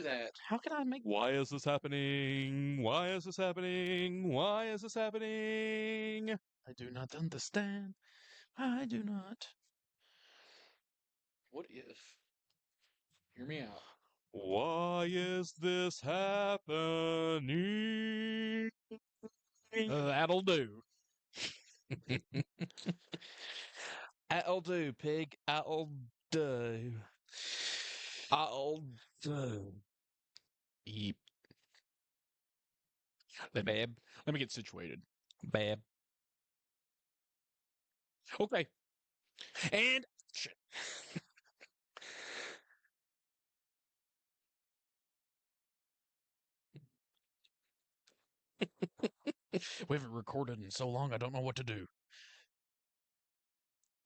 that? How can I make? Why is this happening? Why is this happening? Why is this happening? I do not understand. I do not. What if? Hear me out. Why is this happening? That'll do. That'll do, pig. That'll do. That'll do. Eep. Babe. Let me get situated. Babe. Okay. And action. We haven't recorded in so long, I don't know what to do.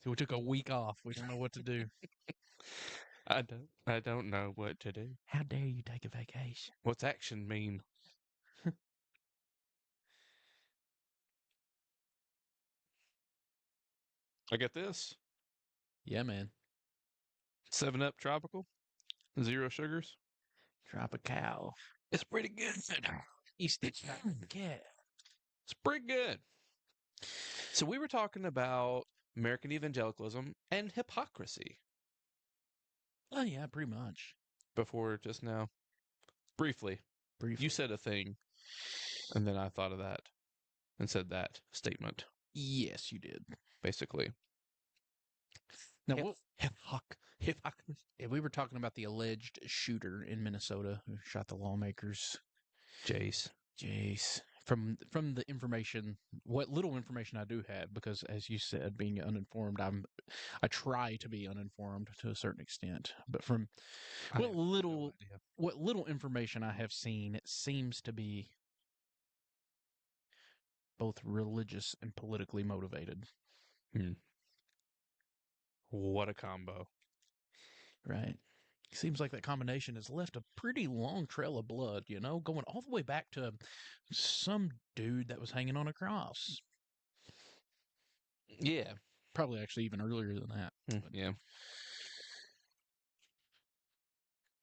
So we took a week off. We don't know what to do. I don't know what to do. How dare you take a vacation? What's action mean? I get this. Yeah, man. 7-Up tropical. 0 sugars. Drop a cow. It's pretty good. He's the cat. It's pretty good. So we were talking about American evangelicalism and hypocrisy Oh yeah, pretty much. before just now. Briefly. Briefly. You said a thing, and then I thought of that and said that statement, Yes, you did. basically. Now, hypocrisy. Yeah, we were talking about the alleged shooter in Minnesota who shot the lawmakers. Jace. Jace. From the information, what little information I do have, because as you said, being uninformed, I try to be uninformed to a certain extent. But from what little information I have seen, it seems to be both religious and politically motivated. What a combo. Right. Seems like that combination has left a pretty long trail of blood, going all the way back to some dude that was hanging on a cross. Yeah. Probably actually even earlier than that. Yeah.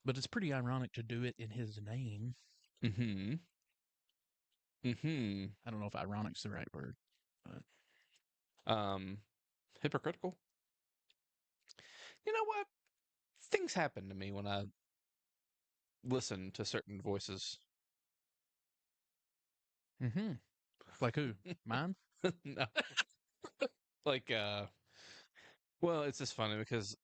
But it's pretty ironic to do it in his name. Mm-hmm. Mm-hmm. I don't know if ironic's the right word. But... Hypocritical? You know what? Things happen to me when I listen to certain voices. Mm-hmm. Like who? Mine? No. Like, well, it's just funny because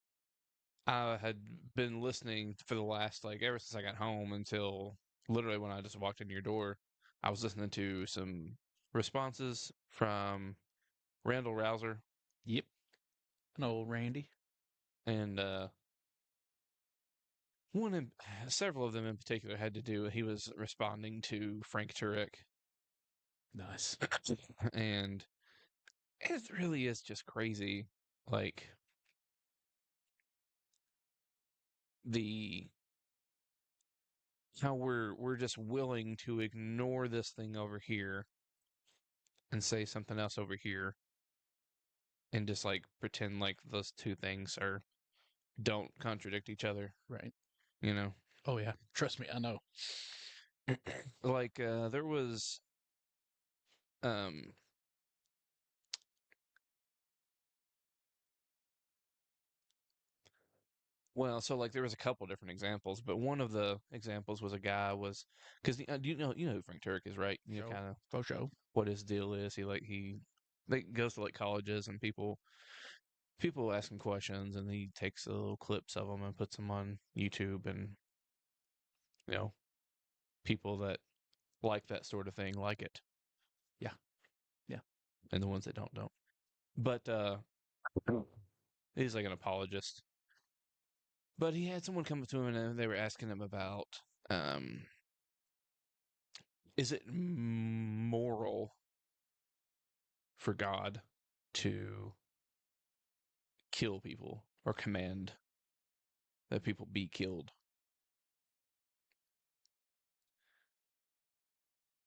I had been listening for the last, ever since I got home until literally when I just walked in your door, I was listening to some responses from Randall Rouser. Yep. An old Randy. And several of them in particular had to do, he was responding to Frank Turek. Nice. And it really is just crazy. Like, how we're just willing to ignore this thing over here and say something else over here and just pretend like those two things don't contradict each other. Right. Oh yeah. Trust me, I know. There was well, so there was a couple different examples, but one of the examples was a guy was because you know who Frank Turek is, right? You know kind of For sure. what his deal is. He goes to colleges and people ask him questions and he takes little clips of them and puts them on YouTube and people that like that sort of thing like it. Yeah. Yeah. And the ones that don't. But he's like an apologist. But he had someone come up to him and they were asking him about is it moral for God to kill people or command that people be killed?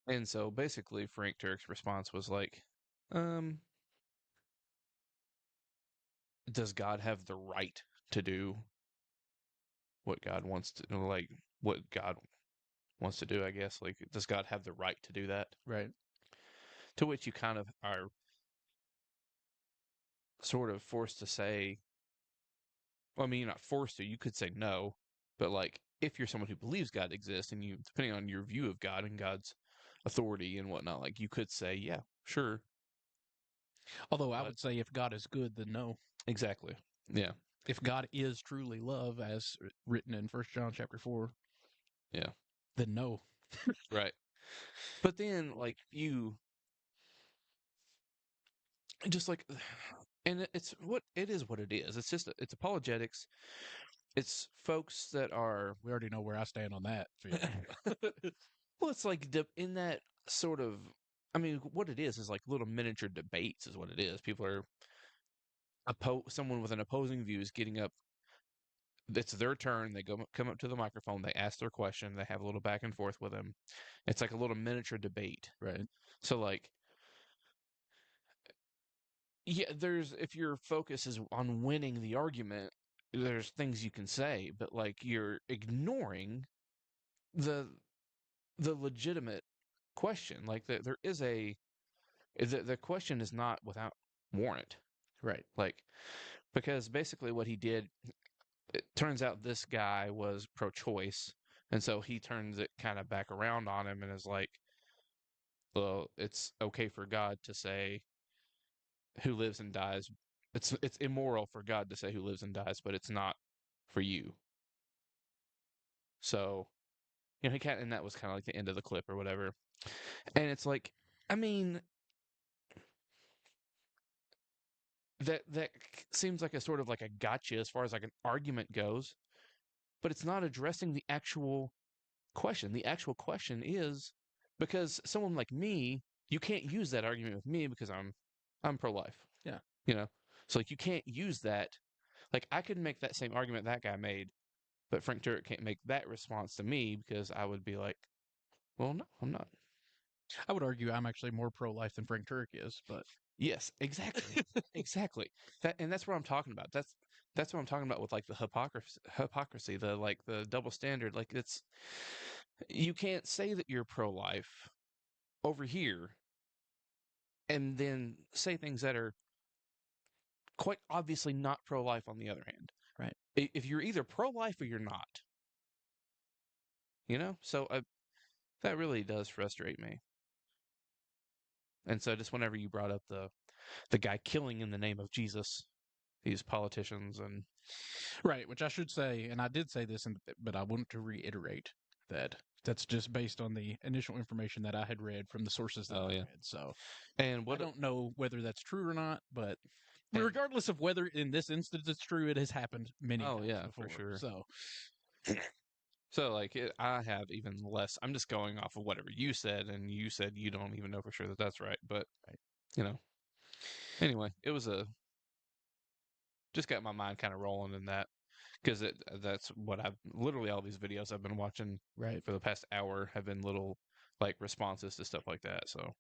And so basically Frank Turek's response was does God have the right to do what God wants to what God wants to do, I guess. Like, does God have the right to do that? Right. To which you kind of are sort of forced to say, well, I mean, you're not forced to. You could say no, but like, if you're someone who believes God exists, and you, depending on your view of God and God's authority and whatnot, like you could say, yeah, sure, Although I but would say if God is good, then no. exactly, yeah, If God is truly love, as written in First John chapter 4, yeah, then no. right. But then, like you, just like, and it's what it is, what it is. It's just it's apologetics. It's folks that are We already know where I stand on that field. well, it's like in that sort of. I mean, what it is like little miniature debates, is what it is. People are someone with an opposing view is getting up. It's their turn. They come up to the microphone. They ask their question. They have a little back and forth with them. It's like a little miniature debate. Right. So like, yeah, there's if your focus is on winning the argument, there's things you can say, but like you're ignoring the the legitimate question. Like there is the question is not without warrant. Right. Like because basically what he did, it turns out this guy was pro-choice, and so he turns it kind of back around on him and is like, well, it's okay for God to say who lives and dies. It's immoral for God to say who lives and dies, but it's not for you. So, he kind and that was kind of like the end of the clip or whatever. And it's like, I mean, that seems like a sort of like a gotcha as far as like an argument goes, but it's not addressing the actual question. The actual question is because someone like me, you can't use that argument with me because I'm pro-life. Yeah. You know, so like you can't use that. Like I could make that same argument that guy made, but Frank Turek can't make that response to me because I would be like, well, no, I'm not. I would argue I'm actually more pro life than Frank Turek is, but Yes, exactly, exactly. That's what I'm talking about. That's what I'm talking about with like the hypocrisy, the like the double standard. Like it's you can't say that you're pro-life over here and then say things that are quite obviously not pro-life on the other hand. right. If you're either pro-life or you're not, So that really does frustrate me. And so just whenever you brought up the guy killing in the name of Jesus, these politicians and Right, which I should say, and I did say this, but I want to reiterate that that's just based on the initial information that I had read from the sources that I oh yeah, read. So and I what don't know whether that's true or not, but and regardless of whether in this instance it's true, it has happened many oh times yeah, for before. sure. So So like I have even less. I'm just going off of whatever you said, and you said you don't even know for sure that that's right. But right, you know, anyway, it was a just got my mind kind of rolling in that because that's what I've literally all these videos I've been watching right. for the past hour have been little like responses to stuff like that. So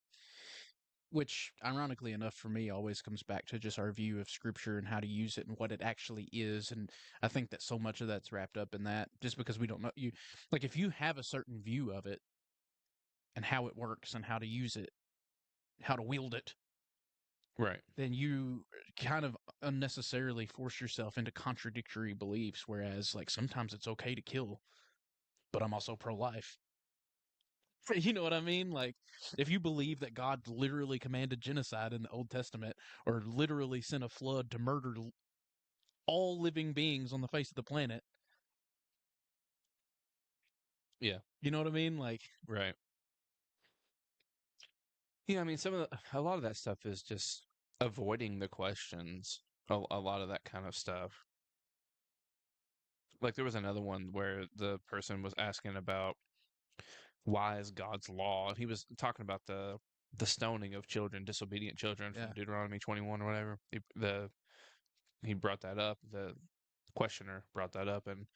Which, ironically enough, for me, always comes back to just our view of Scripture and how to use it and what it actually is. And I think that so much of that's wrapped up in that, just because we don't know you. Like, if you have a certain view of it and how it works and how to use it, how to wield it, right, then you kind of unnecessarily force yourself into contradictory beliefs. Whereas, like, sometimes it's okay to kill, but I'm also pro life. You know what I mean? Like, if you believe that God literally commanded genocide in the Old Testament or literally sent a flood to murder all living beings on the face of the planet, yeah, you know what I mean? Like, right. Yeah, I mean, a lot of that stuff is just avoiding the questions. A lot of that kind of stuff. Like there was another one where the person was asking about why is God's law, and he was talking about the stoning of children, disobedient children from yeah, Deuteronomy 21 or whatever. He brought that up. The questioner brought that up and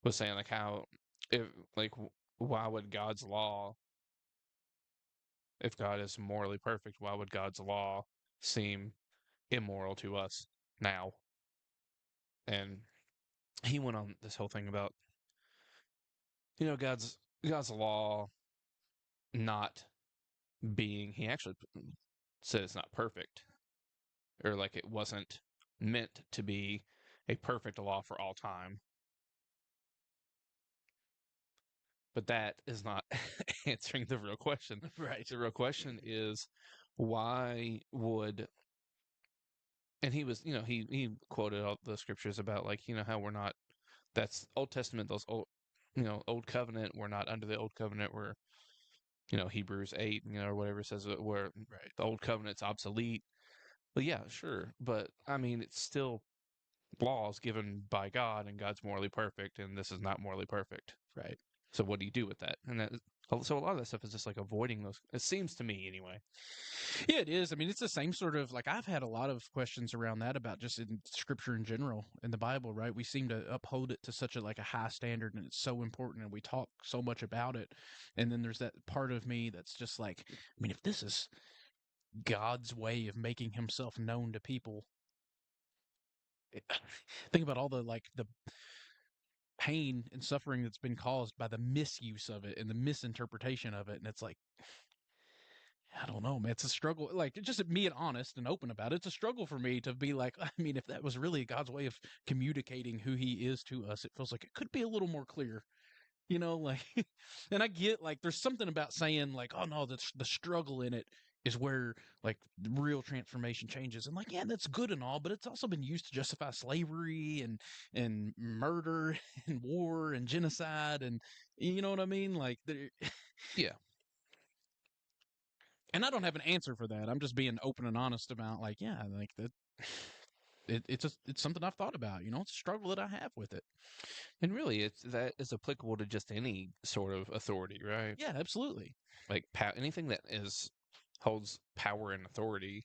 was saying like how if like why would God's law, if God is morally perfect, why would God's law seem immoral to us now? And he went on this whole thing about God's law not being, he actually said it's not perfect, or like it wasn't meant to be a perfect law for all time. But that is not answering the real question. Right. The real question is, why would, and he was, he quoted all the scriptures about, like, how we're not, that's Old Testament, those old, Old Covenant, we're not under the Old Covenant, we're, Hebrews 8, or whatever says where Right. the Old Covenant's obsolete. Well, yeah, sure. But I mean, it's still laws given by God, and God's morally perfect, and this is not morally perfect. Right. So what do you do with that? And that, so a lot of that stuff is just like avoiding those. It seems to me, anyway. Yeah, it is. I mean, it's the same sort of like I've had a lot of questions around that about just in scripture in general in the Bible, right? We seem to uphold it to such a like a high standard and it's so important and we talk so much about it. And then there's that part of me that's just like, I mean, if this is God's way of making himself known to people, it, think about all the like the pain and suffering that's been caused by the misuse of it and the misinterpretation of it. And it's like, I don't know, man. It's a struggle. Like, just being honest and open about it. It's a struggle for me to be like, I mean, if that was really God's way of communicating who he is to us, it feels like it could be a little more clear, like, and I get like, there's something about saying like, oh no, that's the struggle in it is where like the real transformation changes. And like, yeah, that's good and all, but it's also been used to justify slavery and murder and war and genocide. And you know what I mean? Like, Yeah, and I don't have an answer for that. I'm just being open and honest about like, yeah, like that. It's something I've thought about. It's a struggle that I have with it. and really, it's that is applicable to just any sort of authority, right? Yeah, absolutely. Like anything that is holds power and authority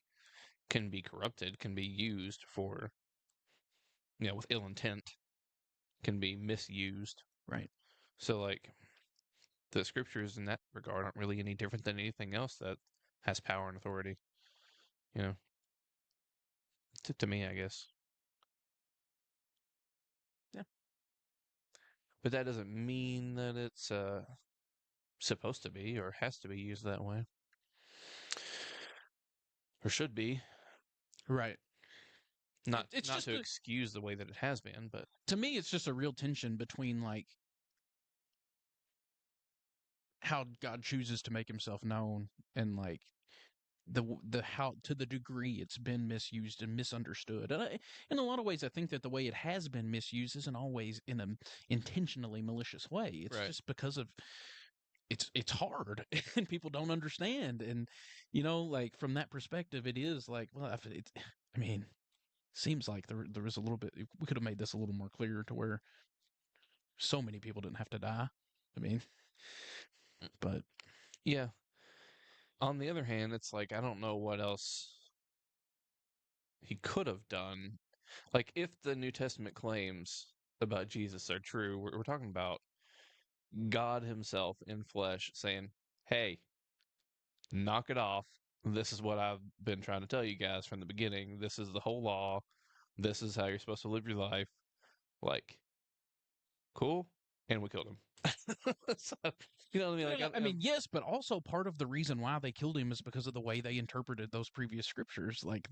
can be corrupted, can be used for, with ill intent, can be misused. Right. So, like, the scriptures in that regard aren't really any different than anything else that has power and authority. You know, to me, I guess. Yeah. But that doesn't mean that it's supposed to be or has to be used that way, or should be. Right. Not It's not just to excuse the way that it has been, but to me, it's just a real tension between like how God chooses to make himself known and like the how to the degree it's been misused and misunderstood. And in a lot of ways, I think that the way it has been misused isn't always in an intentionally malicious way. It's right. just because of it's hard and people don't understand. And like from that perspective, it is like, well, if it's, I mean, seems like there was a little bit we could have made this a little more clear to where so many people didn't have to die. I mean, but Yeah. On the other hand, it's like I don't know what else he could have done. Like, if the New Testament claims about Jesus are true, we're talking about God Himself in flesh saying, "Hey, knock it off. This is what I've been trying to tell you guys from the beginning. This is the whole law. This is how you're supposed to live your life." Like, cool. And we killed him. So, you know what I mean? Like, I mean, yes, but also part of the reason why they killed him is because of the way they interpreted those previous scriptures. Like,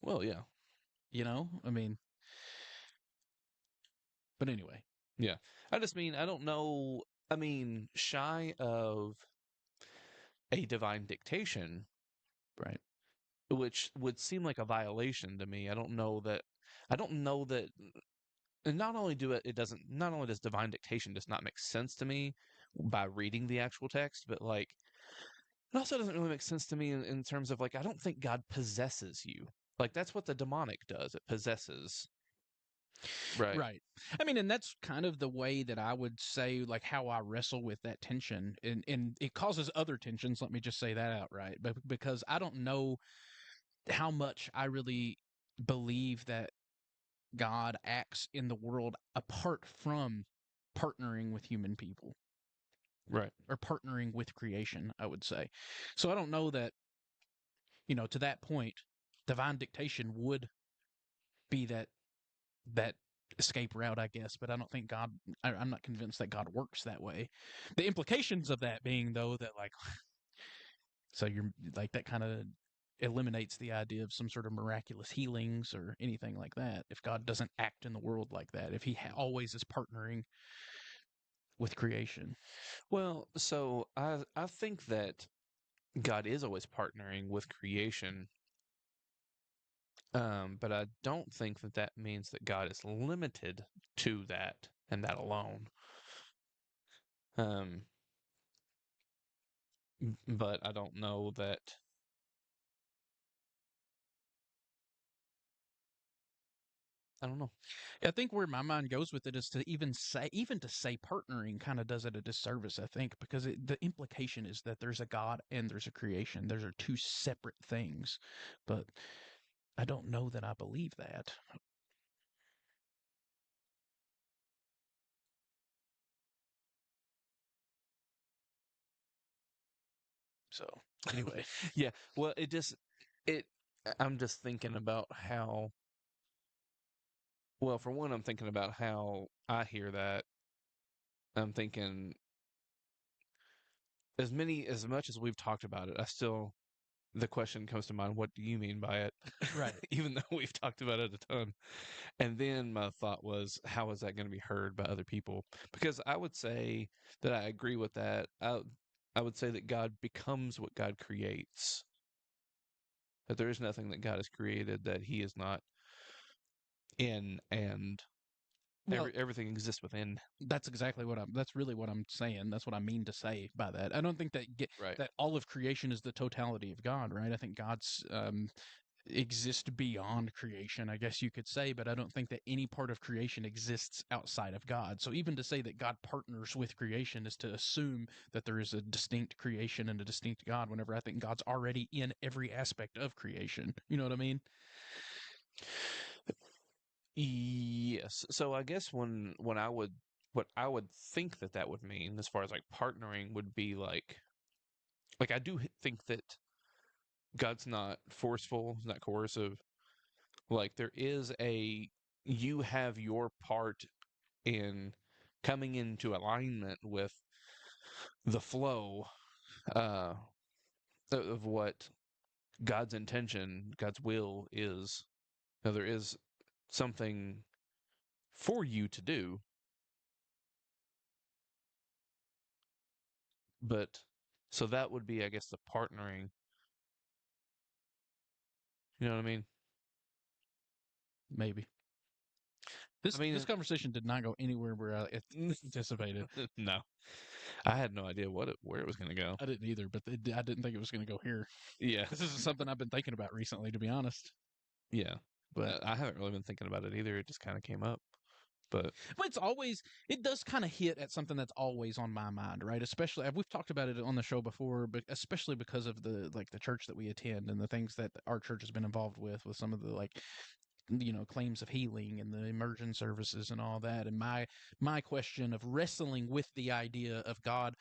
well, yeah. I mean, but anyway, Yeah. I just mean, I don't know. I mean, shy of a divine dictation, right, which would seem like a violation to me. I don't know that, and not only not only does divine dictation just not make sense to me by reading the actual text, but like, it also doesn't really make sense to me in terms of like, I don't think God possesses you. Like, that's what the demonic does. It possesses. Right. right. I mean, and that's kind of the way that I would say, like, how I wrestle with that tension, and it causes other tensions. Let me just say that outright, but because I don't know how much I really believe that God acts in the world apart from partnering with human people Right. or partnering with creation, I would say. So I don't know that, to that point, divine dictation would be that escape route, I guess. But I don't think God. I'm not convinced that God works that way. The implications of that being though that like, so you're like that kind of eliminates the idea of some sort of miraculous healings or anything like that. If God doesn't act in the world like that, if He always is partnering with creation. Well, so I think that God is always partnering with creation, but I don't think that that means that God is limited to that and that alone. Um, but I don't know that. I don't know. I think where my mind goes with it is to even to say partnering kind of does it a disservice. I think because the implication is that there's a God and there's a creation. Those are two separate things, but I don't know that I believe that. So anyway, Yeah. Well, it. I'm just thinking about how. Well, for one, I'm thinking about how I hear that. I'm thinking as much as we've talked about it, I still the question comes to mind, what do you mean by it? right. Even though we've talked about it a ton. And then my thought was, how is that going to be heard by other people? Because I would say that I agree with that. I would say that God becomes what God creates. That there is nothing that God has created that He is not in, and Well, everything exists within. that's exactly what I'm. That's really what I'm saying. That's what I mean to say by that. I don't think Right. that all of creation is the totality of God. Right. I think God's exist beyond creation, I guess you could say, but I don't think that any part of creation exists outside of God. So even to say that God partners with creation is to assume that there is a distinct creation and a distinct God, whenever I think God's already in every aspect of creation. You know what I mean? Yes. So I guess when I would what I would think that that would mean as far as like partnering would be like I do think that God's not forceful, he's not coercive. Like there is a you have your part in coming into alignment with the flow uh of what God's intention, God's will is. Now there is something for you to do, but so that would be I guess the partnering. You know what I mean? Maybe. I This mean, conversation did not go anywhere where I anticipated. no. I had no idea where it was going to go. I didn't either, but I didn't think it was going to go here. Yeah. This isn't something I've been thinking about recently, to be honest. Yeah. But I haven't really been thinking about it either. It just kind of came up. But it's always it does kind of hit at something that's always on my mind, right? Especially we've talked about it on the show before, but especially because of the church that we attend and the things that our church has been involved with some of the claims of healing and the immersion services and all that. And my question of wrestling with the idea of God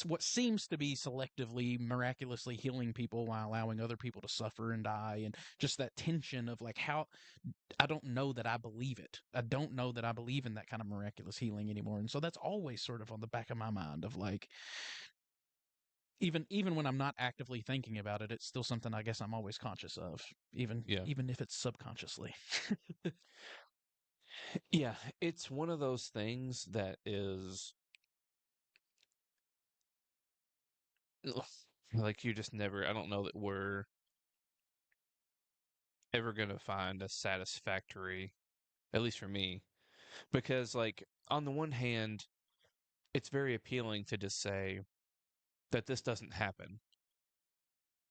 what seems to be selectively miraculously healing people while allowing other people to suffer and die, and just that tension of like how I don't know that I believe it. I don't know that I believe in that kind of miraculous healing anymore. And so that's always sort of on the back of my mind of like even when I'm not actively thinking about it, it's still something I guess I'm always conscious of, yeah. even if it's subconsciously. Yeah. It's one of those things that is ugh, like you just never, I don't know that we're ever going to find a satisfactory, at least for me, because like on the one hand, it's very appealing to just say that this doesn't happen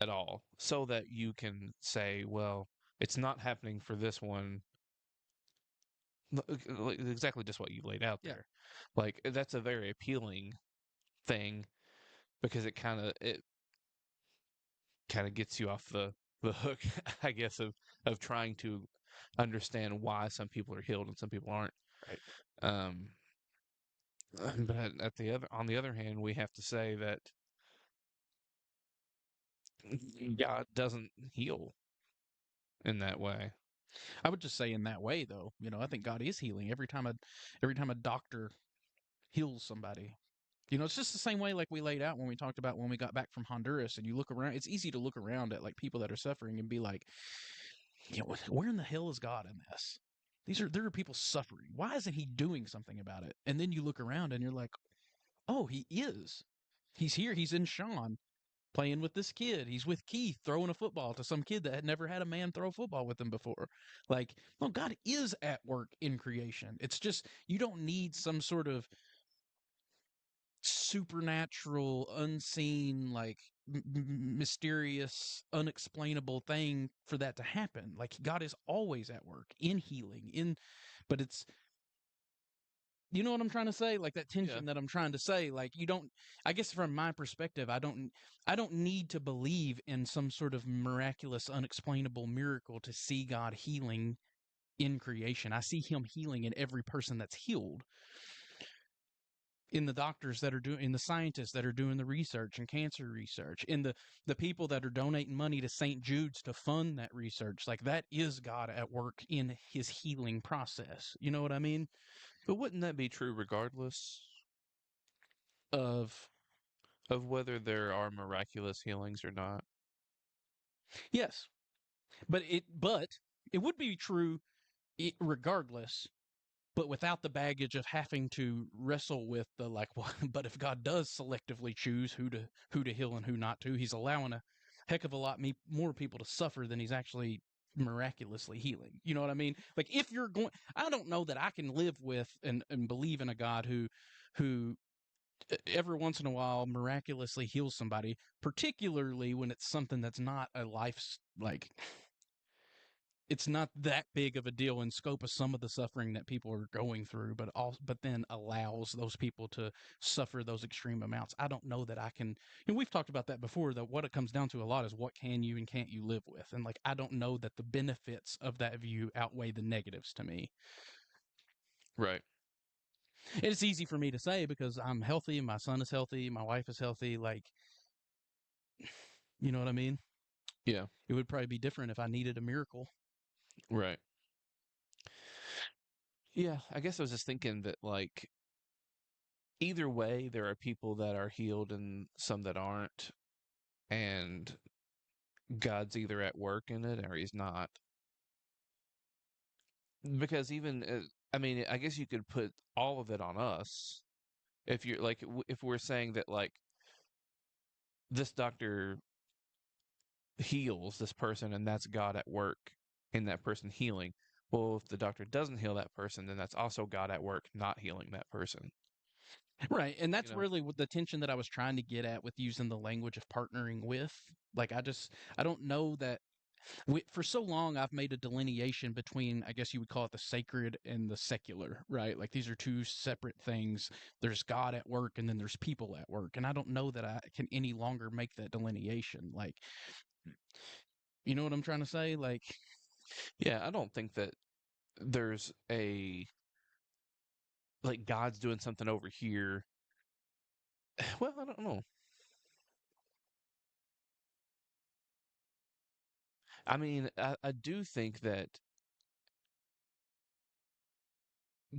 at all so that you can say, well, it's not happening for this one. Exactly just what you laid out Yeah. there. Like that's a very appealing thing because it kind of gets you off the hook, I guess, of trying to understand why some people are healed and some people aren't. Right. Um, but at the other on the other hand, we have to say that God doesn't heal in that way. I would just say in that way, though, I think God is healing every time a doctor heals somebody. It's just the same way like we laid out when we talked about when we got back from Honduras, and you look around. It's easy to look around at like people that are suffering and be like, where in the hell is God in this? There are people suffering. Why isn't he doing something about it? And then you look around and you're like, oh, he is. He's here. He's in Sean playing with this kid. He's with Keith throwing a football to some kid that had never had a man throw a football with him before. Like, no, God is at work in creation. It's just you don't need some sort of supernatural, unseen, like mysterious, unexplainable thing for that to happen. Like God is always at work in healing, but it's you know what I'm trying to say? Like that Yeah. tension that I'm trying to say. Like you don't. I guess from my perspective, I don't. I don't need to believe in some sort of miraculous, unexplainable miracle to see God healing in creation. I see Him healing in every person that's healed, in the doctors that are doing, in the scientists that are doing the research and cancer research, in the people that are donating money to St. Jude's to fund that research. Like that is God at work in His healing process. You know what I mean? But wouldn't that be true regardless Of of whether there are miraculous healings or not? yes, but it would be true regardless, but without the baggage of having to wrestle with the like, well, but if God does selectively choose who to heal and who not to, He's allowing a heck of a lot more people to suffer than He's actually miraculously healing. You know what I mean? Like if you're going, I don't know that I can live with and believe in a God who every once in a while miraculously heals somebody, particularly when it's something that's not a life's like it's not that big of a deal in scope of some of the suffering that people are going through, but then allows those people to suffer those extreme amounts. I don't know that I can. And we've talked about that before. That what it comes down to a lot is what can you and can't you live with, and like I don't know that the benefits of that view outweigh the negatives to me. Right. And it's easy for me to say because I'm healthy, my son is healthy, my wife is healthy. Like, you know what I mean? Yeah. It would probably be different if I needed a miracle. Right. Yeah. I guess I was just thinking that, like, either way, there are people that are healed and some that aren't. And God's either at work in it or He's not. Because even, I mean, I guess you could put all of it on us. If you're like, if we're saying that, like, this doctor heals this person and that's God at work in that person healing. Well, if the doctor doesn't heal that person, then that's also God at work not healing that person. Right. And You that's know? really what the tension that I was trying to get at with using the language of partnering with. Like, I don't know that for so long I've made a delineation between, I guess you would call it the sacred and the secular, right? Like, these are two separate things. There's God at work and then there's people at work. And I don't know that I can any longer make that delineation. Like, you know what I'm trying to say? Like, Yeah, I don't think that there's a like God's doing something over here. Well, I don't know. I mean, I do think that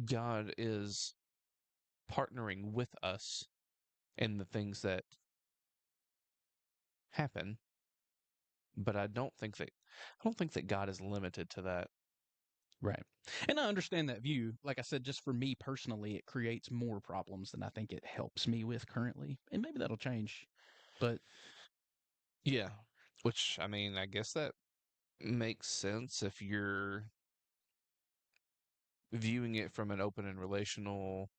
God is partnering with us in the things that happen, but I don't think that God is limited to that. right. And I understand that view. Like I said, just for me personally, it creates more problems than I think it helps me with currently. And maybe that'll change. But Yeah. Which, I mean, I guess that makes sense if you're viewing it from an open and relational.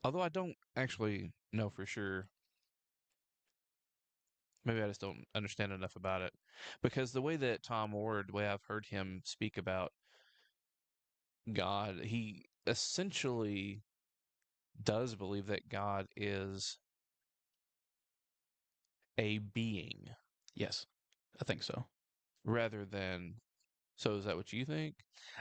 Although I don't actually know for sure. Maybe I just don't understand enough about it. Because the way that Tom Ward, the way I've heard him speak about God, he essentially does believe that God is a being yes, I think so. rather than. So is that what you think?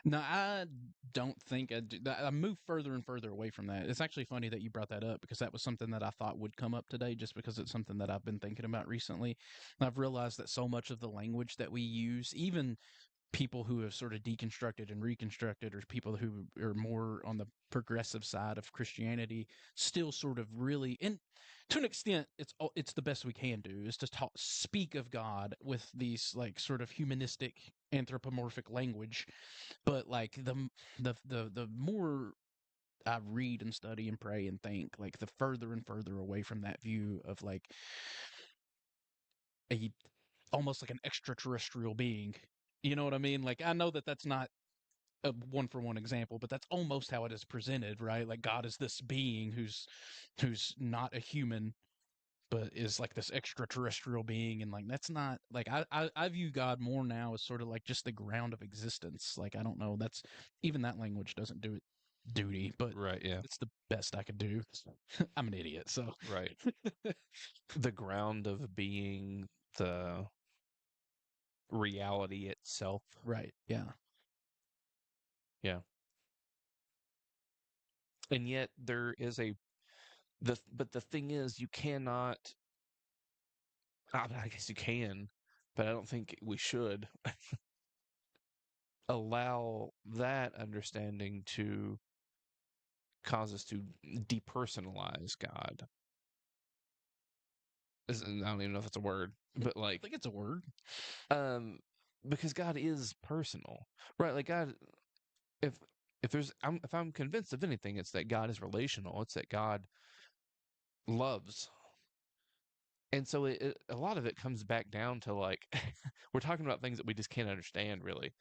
No, I don't think I do. I move further and further away from that. It's actually funny that you brought that up because that was something that I thought would come up today just because it's something that I've been thinking about recently. And I've realized that so much of the language that we use, even people who have sort of deconstructed and reconstructed, or people who are more on the progressive side of Christianity, still sort of really, and to an extent, it's the best we can do is to speak of God with these like sort of humanistic anthropomorphic language, but like the more I read and study and pray and think, like the further and further away from that view of like a almost like an extraterrestrial being. You know what I mean? Like I know that that's not a one for one example, but that's almost how it is presented, right? Like God is this being who's not a human, but is like this extraterrestrial being, and like that's not like I view God more now as sort of like just the ground of existence. Like I don't know, that's even that language doesn't do it duty, but Right, yeah. it's the best I could do. I'm an idiot, so Right. The ground of being, the reality itself. right, yeah, Yeah. And yet there is but the thing is, you cannot, I guess you can, but I don't think we should allow that understanding to cause us to depersonalize God. I don't even know if it's a word, I but like, think it's a word. um, because God is personal, right? Like God, if if I'm convinced of anything, it's that God is relational. It's that God loves. And so a lot of it comes back down to like we're talking about things that we just can't understand really.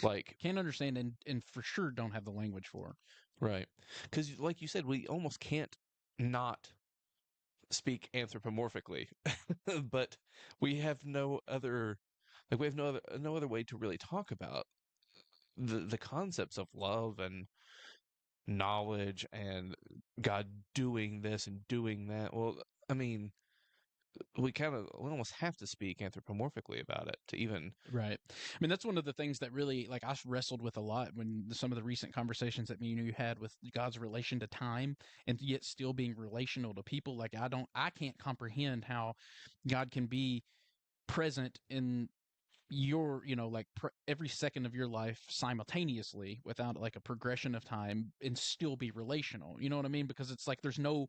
Like, Can't understand, and for sure don't have the language for. right. Because like you said, we almost can't not speak anthropomorphically, but we have no other, like we have no other way to really talk about the concepts of love and knowledge and God doing this and doing that. Well, I mean, we almost have to speak anthropomorphically about it to even. Right. I mean, that's one of the things that really, like, I wrestled with a lot when some of the recent conversations that me and you had with God's relation to time, and yet still being relational to people. Like, I can't comprehend how God can be present in your, like every second of your life simultaneously without like a progression of time and still be relational. You know what I mean? Because it's like there's no,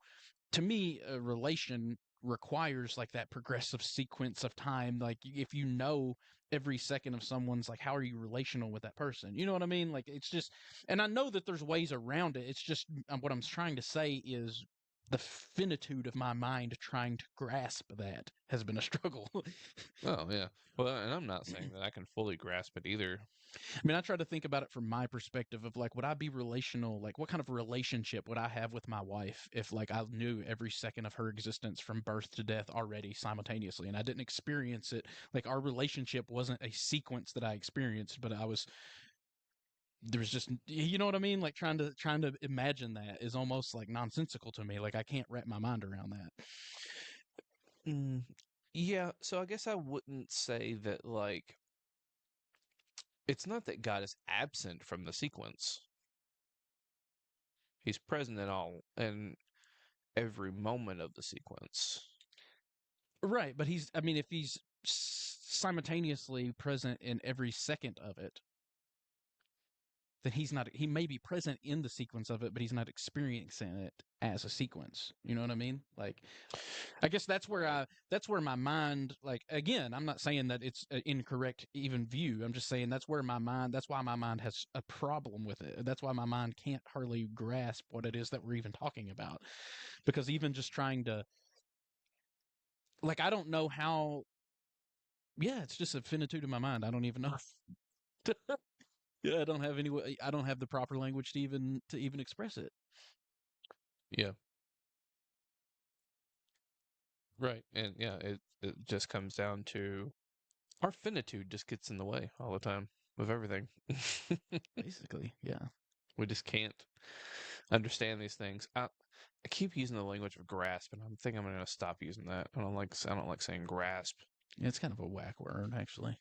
to me, a relation requires like that progressive sequence of time. Like if you know every second of someone's, like how are you relational with that person? You know what I mean? Like it's just, and I know that there's ways around it. It's just what I'm trying to say is the finitude of my mind trying to grasp that has been a struggle. Oh yeah. Well, and I'm not saying that I can fully grasp it either. I mean, I try to think about it from my perspective of like, would I be relational? Like, what kind of relationship would I have with my wife if like I knew every second of her existence from birth to death already simultaneously, and I didn't experience it? Like, our relationship wasn't a sequence that I experienced, but there was just, you know what I mean? Like trying to imagine that is almost like nonsensical to me. Like I can't wrap my mind around that. Mm, yeah, so I guess I wouldn't say that like it's not that God is absent from the sequence. He's present in all and every moment of the sequence. Right, but I mean, if he's simultaneously present in every second of it, then he's not, he may be present in the sequence of it, but he's not experiencing it as a sequence. You know what I mean? Like I guess Right. that's where my mind, like again, I'm not saying that it's an incorrect even view. I'm just saying that's why my mind has a problem with it. That's why my mind can't hardly grasp what it is that we're even talking about. Because even just trying to, like, I don't know how, yeah, it's just a finitude in my mind. I don't even know. Yeah, I don't have any way, I don't have the proper language to even express it. Yeah. Right. And yeah, it just comes down to our finitude just gets in the way all the time of everything. Basically, yeah. We just can't understand these things. I keep using the language of grasp, and I think I'm going to stop using that. I don't like saying grasp It's kind of a whack word, actually.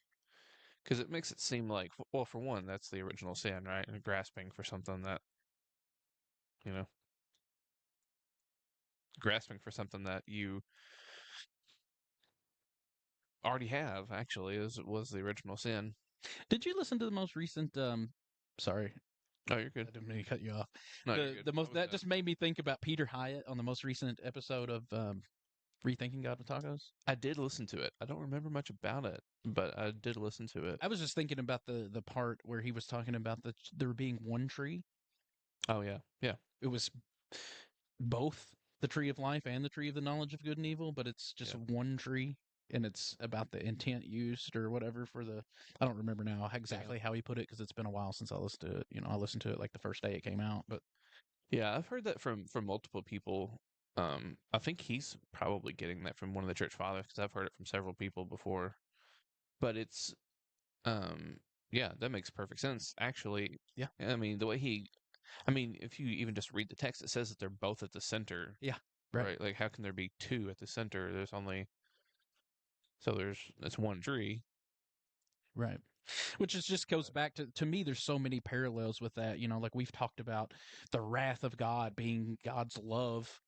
because it makes it seem like, well, for one, that's the original sin, right? And grasping for something that, you know, grasping for something that you already have actually is was the original sin. Did you listen to the most recent? Sorry, Oh, you're good. I didn't mean to cut you off. No, you're good. The I most was that gonna. just made me think about Peter Hyatt on the most recent episode of Rethinking God with Tacos. I did listen to it. I don't remember much about it, but I did listen to it. I was just thinking about the part where he was talking about there being one tree. Oh yeah, yeah, It was both the tree of life and the tree of the knowledge of good and evil, but it's just yeah, one tree, and it's about the intent used or whatever for the. I don't remember now yeah, exactly how he put it because it's been a while since I listened to it. I listened to it like the first day it came out, but yeah. I've heard that from multiple people. I think he's probably getting that from one of the church fathers because I've heard it from several people before. But it's um, yeah, that makes perfect sense. Actually, yeah, I mean the way he, I mean, if you even just read the text, it says that they're both at the center, yeah, right, right? Like, how can there be two at the center? There's only so there's it's one tree. right. Which is just goes But back to me. There's so many parallels with that. Like we've talked about the wrath of God being God's love,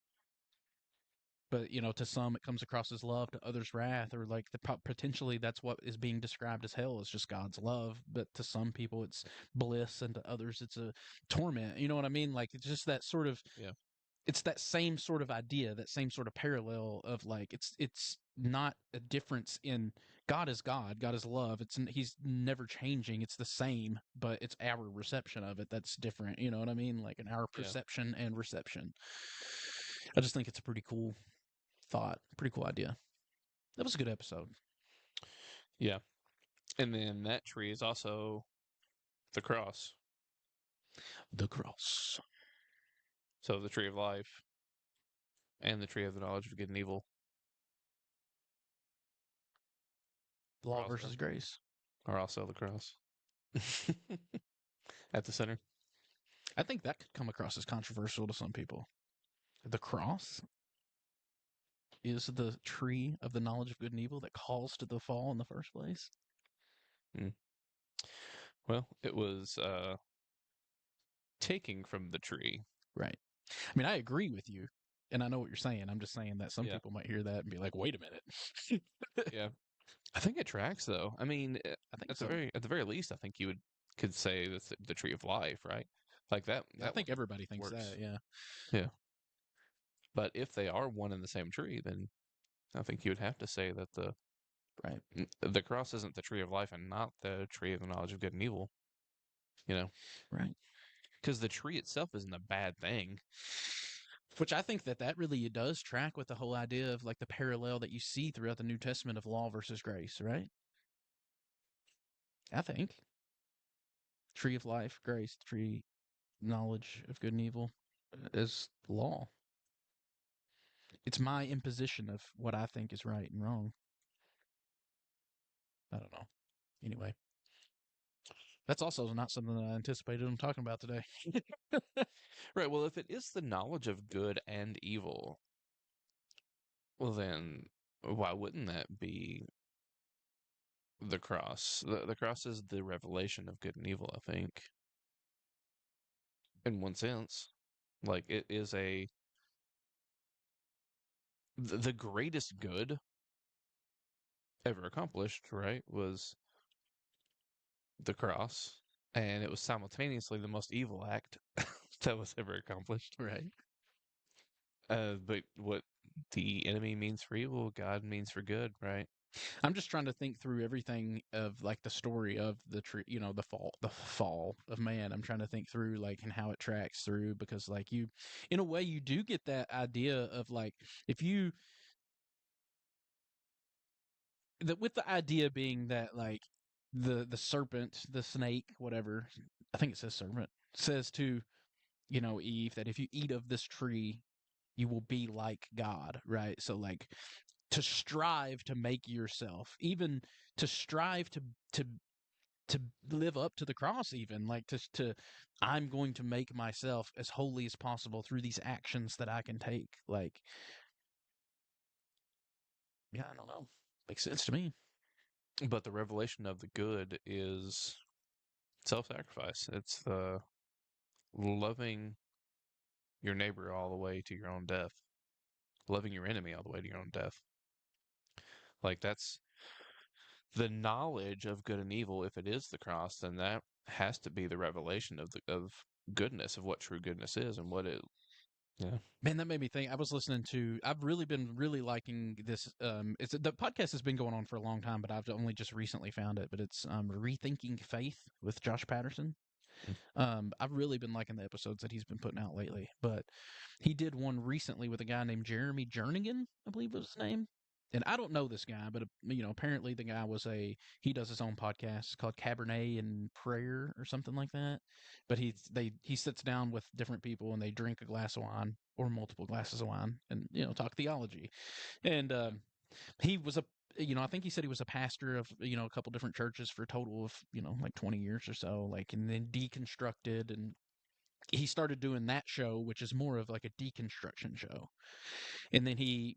but to some it comes across as love, to others wrath, or like potentially that's what is being described as hell is just God's love, but to some people it's bliss, and to others it's a torment. You know what I mean? Like it's just that sort of yeah, it's that same sort of idea, that same sort of parallel of like it's not a difference in God is God, God is love. He's never changing. It's the same, but it's our reception of it that's different. You know what I mean? Like in our yeah, perception and reception. I just think it's a pretty cool thought, pretty cool idea. That was a good episode. yeah. And then that tree is also the cross. The cross. So the tree of life and the tree of the knowledge of good and evil are Law also versus grace. the cross at the center. I think that could come across as controversial to some people. The cross is the tree of the knowledge of good and evil that caused the fall in the first place. Mm. Well, it was taking from the tree. Right. I mean, I agree with you, and I know what you're saying. I'm just saying that some Yeah, people might hear that and be like, "Wait a minute." yeah. I think it tracks though. I mean, I think so. at the very least, I think you would could say that's the tree of life, right? Like I that think one everybody thinks works. that. Yeah. Yeah. But if they are one and the same tree, then I think you would have to say that Right. the cross isn't the tree of life and not the tree of the knowledge of good and evil. You know, Right. because the tree itself isn't a bad thing. Which I think that really does track with the whole idea of like the parallel that you see throughout the New Testament of law versus grace. Right. I think tree of life, grace, tree knowledge of good and evil is law. It's my imposition of what I think is right and wrong. I don't know. Anyway, that's also not something that I anticipated I'm talking about today. Right. Well, if it is the knowledge of good and evil, well, then why wouldn't that be the cross? The cross is the revelation of good and evil, I think, in one sense. Like, it is the greatest good ever accomplished, right? Was the cross. And it was simultaneously the most evil act that was ever accomplished. Right. But what the enemy means for evil, God means for good, right? I'm just trying to think through everything of like the story of the tree, the fall of man. I'm trying to think through like and how it tracks through because like in a way, you do get that idea of like if you that with the idea being that like the serpent, the snake, whatever, I think it says serpent, says to Eve that if you eat of this tree, you will be like God, right? So like to strive to make yourself, even to strive to to live up to the cross, even like to I'm going to make myself as holy as possible through these actions that I can take. Like, yeah, I don't know. Makes sense to me. But the revelation of the good is self-sacrifice. It's the loving your neighbor all the way to your own death, loving your enemy all the way to your own death. Like the knowledge of good and evil, if it is the cross, then that has to be the revelation of goodness, of what true goodness is and what it. Yeah. Man, that made me think. I was listening to. I've really been really liking this. It's the podcast has been going on for a long time, but I've only just recently found it. But it's Rethinking Faith with Josh Patterson. Mm. I've really been liking the episodes that he's been putting out lately. But he did one recently with a guy named Jeremy Jernigan, I believe was his name. And I don't know this guy, but apparently the guy he does his own podcast called Cabernet and Prayer or something like that. But he sits down with different people and they drink a glass of wine or multiple glasses of wine and talk theology. And he was a I think he said he was a pastor of a couple different churches for a total of like 20 years or so, like, and then deconstructed, and he started doing that show, which is more of like a deconstruction show. And then he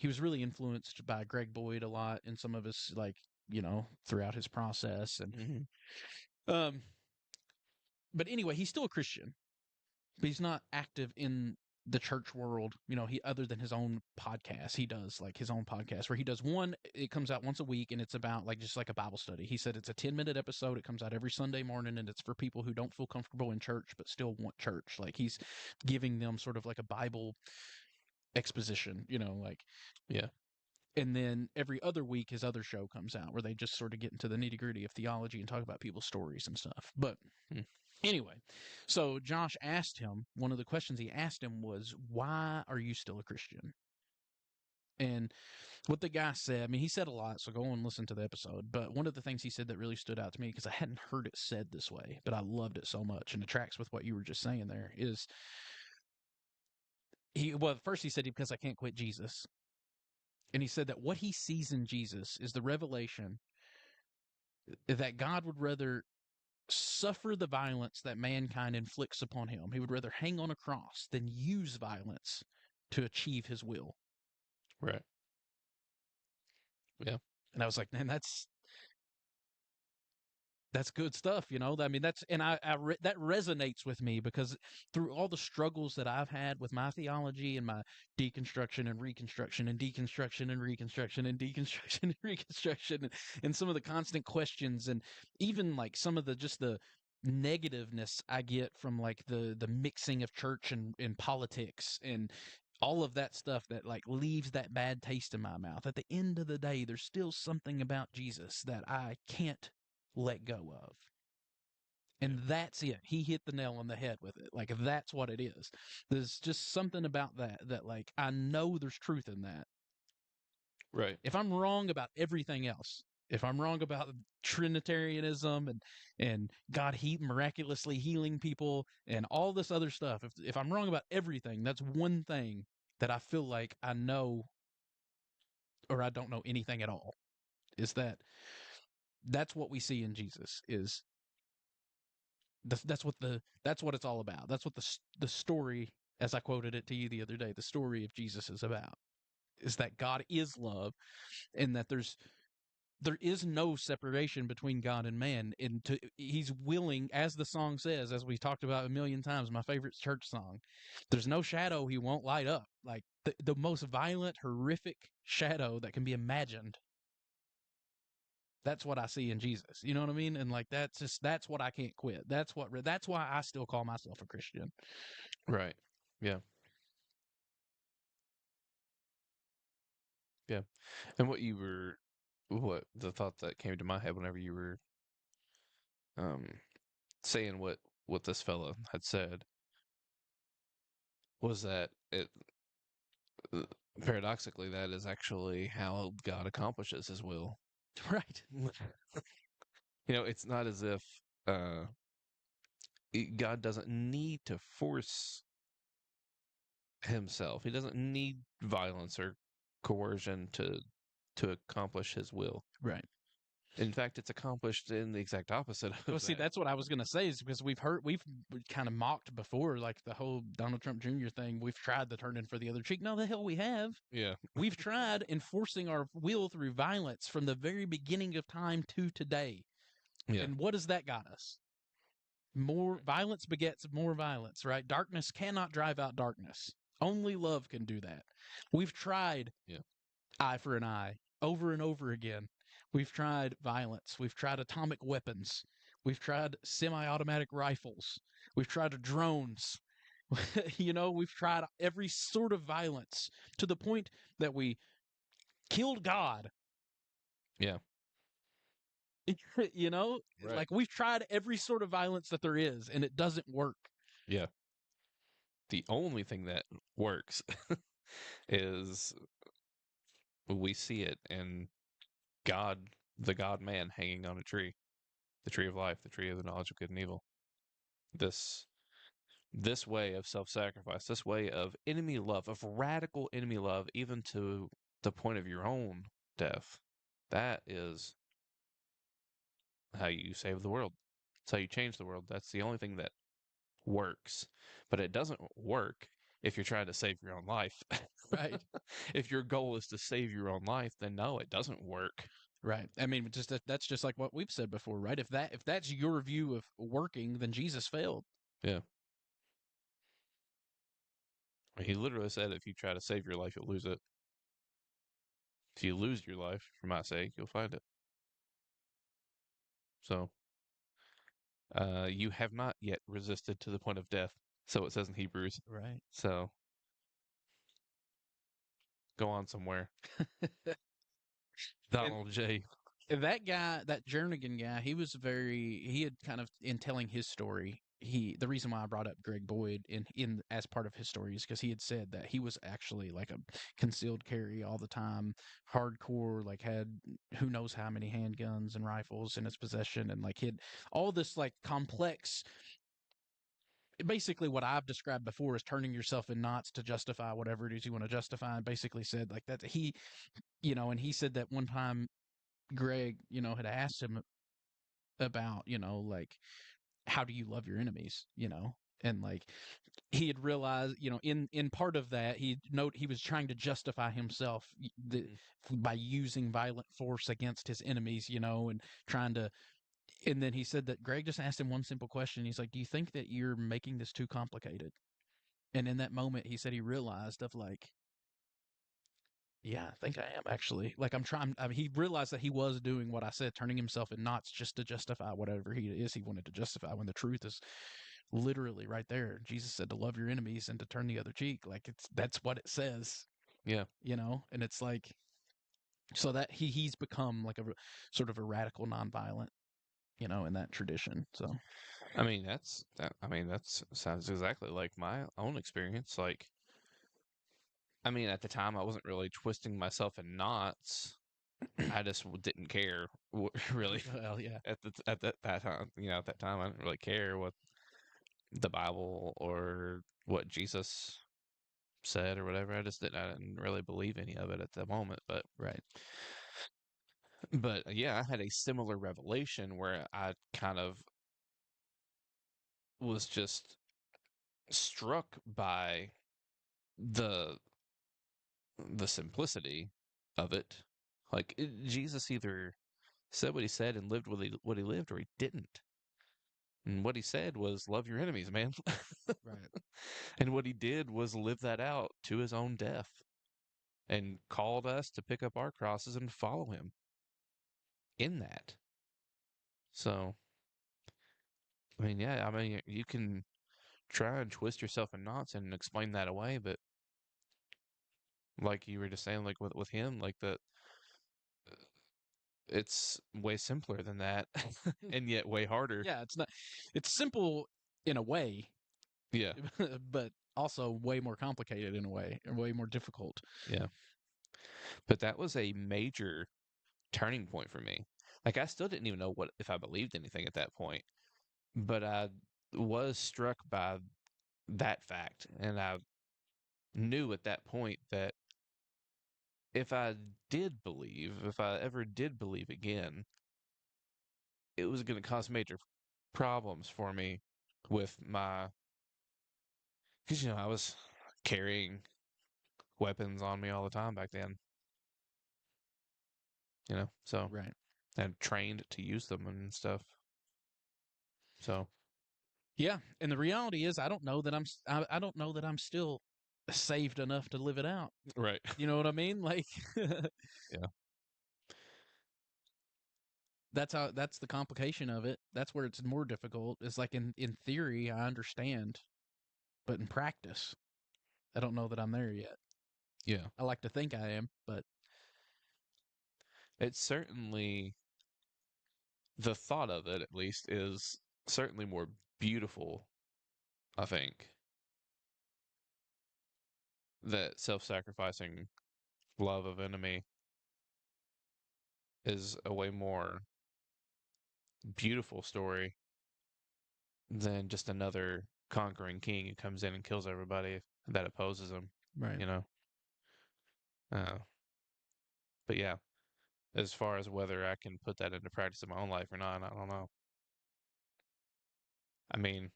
was really influenced by Greg Boyd a lot in some of his, like, throughout his process. And um but anyway, he's still a Christian, but he's not active in the church world. He, other than his own podcast, he does like his own podcast where he does one. It comes out once a week, and it's about like just like a Bible study. He said it's a 10-minute episode. It comes out every Sunday morning, and it's for people who don't feel comfortable in church but still want church. Like, he's giving them sort of like a Bible exposition, like. Yeah. And then every other week, his other show comes out where they just sort of get into the nitty gritty of theology and talk about people's stories and stuff. But anyway, so Josh asked him, one of the questions he asked him was, why are you still a Christian? And what the guy said, I mean, he said a lot, so go and listen to the episode. But one of the things he said that really stood out to me, because I hadn't heard it said this way, but I loved it so much, and it tracks with what you were just saying there, is first he said, because I can't quit Jesus. And he said that what he sees in Jesus is the revelation that God would rather suffer the violence that mankind inflicts upon him. He would rather hang on a cross than use violence to achieve his will. Right. Yeah. And I was like, man, that's good stuff, I mean, that resonates with me, because through all the struggles that I've had with my theology and my deconstruction and reconstruction and deconstruction and reconstruction and deconstruction and reconstruction, and some of the constant questions, and even like some of the negativeness I get from like the mixing of church and politics and all of that stuff that like leaves that bad taste in my mouth. At the end of the day, there's still something about Jesus that I can't let go of. And that's it. He hit the nail on the head with it. Like, that's what it is. There's just something about that like, I know there's truth in that. Right. If I'm wrong about everything else, if I'm wrong about Trinitarianism and God miraculously healing people and all this other stuff, if I'm wrong about everything, that's one thing that I feel like I know, or I don't know anything at all, is that's what we see in Jesus. Is that's what it's all about. That's what the story, as I quoted it to you the other day, the story of Jesus is about. Is that God is love, and that there is no separation between God and man. And he's willing, as the song says, as we talked about a million times, my favorite church song, there's no shadow he won't light up. Like the most violent, horrific shadow that can be imagined. That's what I see in Jesus. You know what I mean? And like, that's what I can't quit. That's why I still call myself a Christian. Right. Yeah. Yeah. And what the thought that came to my head whenever you were um saying what this fella had said was that it uh, paradoxically that is actually how God accomplishes his will. Right. It's not as if uh God doesn't need to force himself. He doesn't need violence or coercion to accomplish his will. Right. In fact, it's accomplished in the exact opposite of Well, see, that. that's what I was going to say, is because we've kind of mocked before, like the whole Donald Trump Jr. thing. We've tried to turn in for the other cheek. No, the hell we have. Yeah. We've tried enforcing our will through violence from the very beginning of time to today. Yeah. And what has that got us? More violence begets more violence, right? Darkness cannot drive out darkness. Only love can do that. We've tried Yeah. eye for an eye, over and over again. We've tried violence. We've tried atomic weapons. We've tried semi automatic rifles. We've tried drones. We've tried every sort of violence to the point that we killed God. Yeah. you know, Right. like we've tried every sort of violence that there is, and it doesn't work. Yeah. The only thing that works is we see it in God, the God man hanging on a tree, the tree of life, the tree of the knowledge of good and evil. This this way of self-sacrifice, this way of enemy love, of radical enemy love, even to the point of your own death. That is how you save the world. That's how you change the world. That's the only thing that works. But it doesn't work if you're trying to save your own life. Right. If your goal is to save your own life, then no, it doesn't work. Right. I mean, that's just like what we've said before, right? If that's your view of working, then Jesus failed. Yeah. He literally said if you try to save your life, you'll lose it. If you lose your life for my sake, you'll find it. So, you have not yet resisted to the point of death. So it says in Hebrews. Right. So, go on somewhere. And Donald J. that guy, that Jernigan guy, he had kind of, in telling his story, the reason why I brought up Greg Boyd in as part of his story is because he had said that he was actually like a concealed carry all the time, hardcore, like had who knows how many handguns and rifles in his possession, and like he had all this like complex, basically what I've described before is turning yourself in knots to justify whatever it is you want to justify, and basically said like that and he said that one time Greg, had asked him about, like, how do you love your enemies, and like he had realized, in part of that, he was trying to justify himself Mhm. by using violent force against his enemies, and trying to. And then he said that Greg just asked him one simple question. He's like, "Do you think that you're making this too complicated?" And in that moment, he said he realized of like, yeah, I think I am actually. Like I'm trying. I mean, he realized that he was doing what I said, turning himself in knots just to justify whatever he wanted to justify. When the truth is literally right there. Jesus said to love your enemies and to turn the other cheek. Like that's what it says, Yeah. And it's like so that he's become like a sort of a radical nonviolent, in that tradition. So I mean, that's sounds exactly like my own experience. Like, I mean, at the time, I wasn't really twisting myself in knots. I just didn't care, really. well, yeah, At that time, at that time, I didn't really care what the Bible or what Jesus said or whatever. I didn't really believe any of it at the moment. right, But yeah, I had a similar revelation where I kind of was just struck by the the simplicity of it. Like Jesus either said what he said and lived what he lived, or he didn't. And what he said was love your enemies, man. right, And what he did was live that out to his own death and called us to pick up our crosses and follow him in that. So, I mean, yeah, I mean, you can try and twist yourself in knots and explain that away, but like you were just saying, like with him, like that, it's way simpler than that, and yet way harder. yeah. It's simple in a way, Yeah, but also way more complicated in a way, and way more difficult. yeah. But that was a major turning point for me. Like I still didn't even know what if I believed anything at that point, but I was struck by that fact, and I knew at that point that if I ever did believe again, it was going to cause major problems for me with my, because I was carrying weapons on me all the time back then, so Right. and trained to use them and stuff. So Yeah, and the reality is, I don't know that I don't know that I'm still. saved enough to live it out. Right. You know what I mean? Like Yeah. that's the complication of it. That's where it's more difficult. It's like in theory I understand, but in practice, I don't know that I'm there yet. Yeah. I like to think I am, but It's certainly the thought of it, at least, is certainly more beautiful, I think, that self-sacrificing love of enemy is a way more beautiful story than just another conquering king who comes in and kills everybody that opposes him, right. you know? Uh, but yeah, as far as whether I can put that into practice in my own life or not, I don't know. I mean,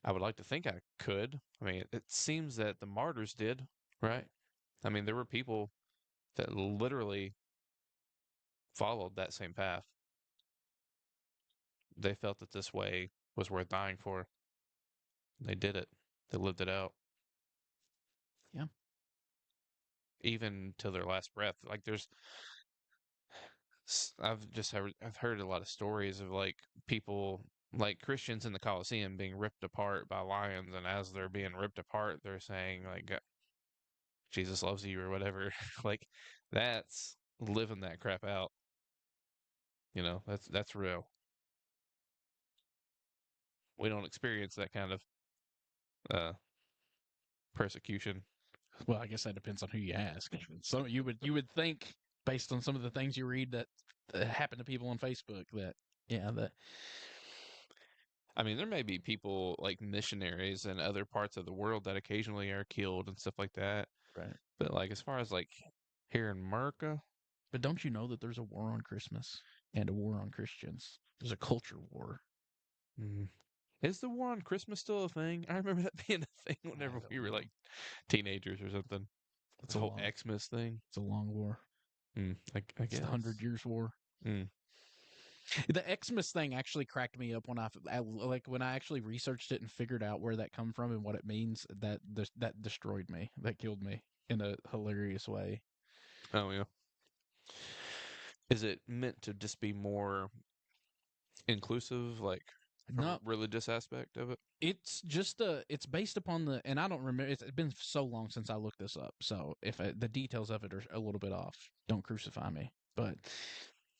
I would like to think I could. I mean, it seems that the martyrs did, right? Right. I mean, there were people that literally followed that same path. They felt that this way was worth dying for. They did it. They lived it out, Yeah. even to their last breath. Like I've heard a lot of stories of like people like Christians in the Colosseum being ripped apart by lions, and as they're being ripped apart, they're saying like Jesus loves you or whatever. Like that's living that crap out. You know, that's real. We don't experience that kind of uh persecution. Well, I guess that depends on who you ask. So you would think based on some of the things you read that happen to people on Facebook that yeah that I mean, there may be people like missionaries in other parts of the world that occasionally are killed and stuff like that. right. But like as far as like here in America, But don't you know that there's a war on Christmas and a war on Christians? There's a culture war. mm, is the war on Christmas still a thing? I remember that being a thing I whenever we don't were know. like teenagers or something. It's The a whole long Xmas thing. it's a long war. I It's the guess. 100 Years War. Mm. The Xmas thing actually cracked me up like when I actually researched it and figured out where that come from and what it means. That destroyed me. That killed me in a hilarious way. Oh yeah. Is it meant to just be more inclusive, like from a No, religious aspect of it? it's based upon and I don't remember. It's been so long since I looked this up. So if the details of it are a little bit off, don't crucify me. But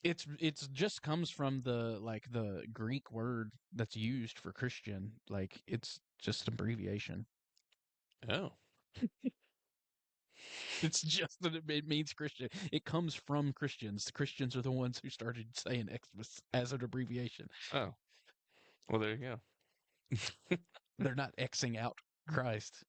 it's just comes from the Greek word that's used for Christian. Like it's just an abbreviation. Oh. It's just that it means Christian. It comes from Christians. The Christians are the ones who started saying Xmas as an abbreviation. Oh. Well, there you go. They're not Xing out Christ.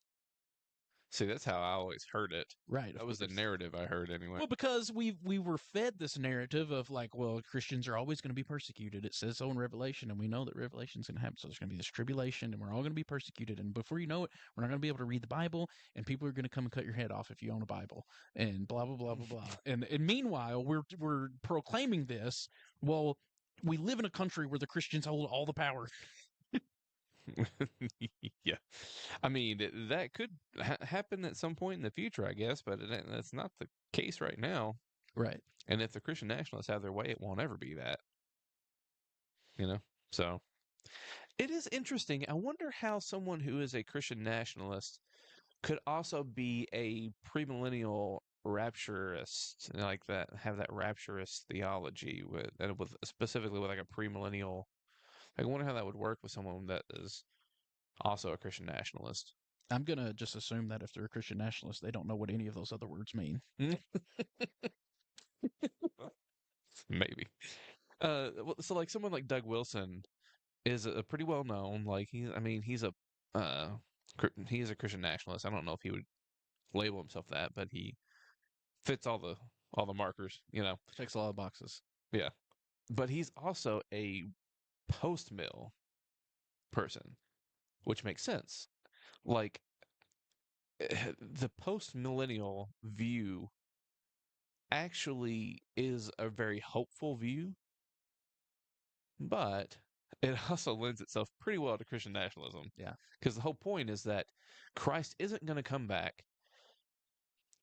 See, that's how I always heard it. Right, That of was the course. narrative I heard anyway. Well, because we were fed this narrative of like, well, Christians are always going to be persecuted. It says so in Revelation, and we know that Revelation's going to happen. So there's going to be this tribulation, and we're all going to be persecuted. And before you know it, we're not going to be able to read the Bible, and people are going to come and cut your head off if you own a Bible, and blah blah blah blah blah. And meanwhile, we're proclaiming this. Well, we live in a country where the Christians hold all the power. Yeah. I mean, that could happen at some point in the future, I guess, but that's not the case right now. Right. And if the Christian nationalists have their way, it won't ever be that, you know? So it is interesting. I wonder how someone who is a Christian nationalist could also be a premillennial rapturist, like that, have that rapturist theology with specifically with like a premillennial. I wonder how that would work with someone that is also a Christian nationalist. I'm gonna just assume that if they're a Christian nationalist, they don't know what any of those other words mean. Maybe. So like someone like Doug Wilson is a pretty well known. Like I mean, uh, he's a Christian nationalist. I don't know if he would label himself that, but he fits all the markers, you know. Checks a lot of boxes. Yeah, but he's also a post mill person, which makes sense. Like the post millennial view actually is a very hopeful view, but it also lends itself pretty well to Christian nationalism Yeah. because the whole point is that Christ isn't going to come back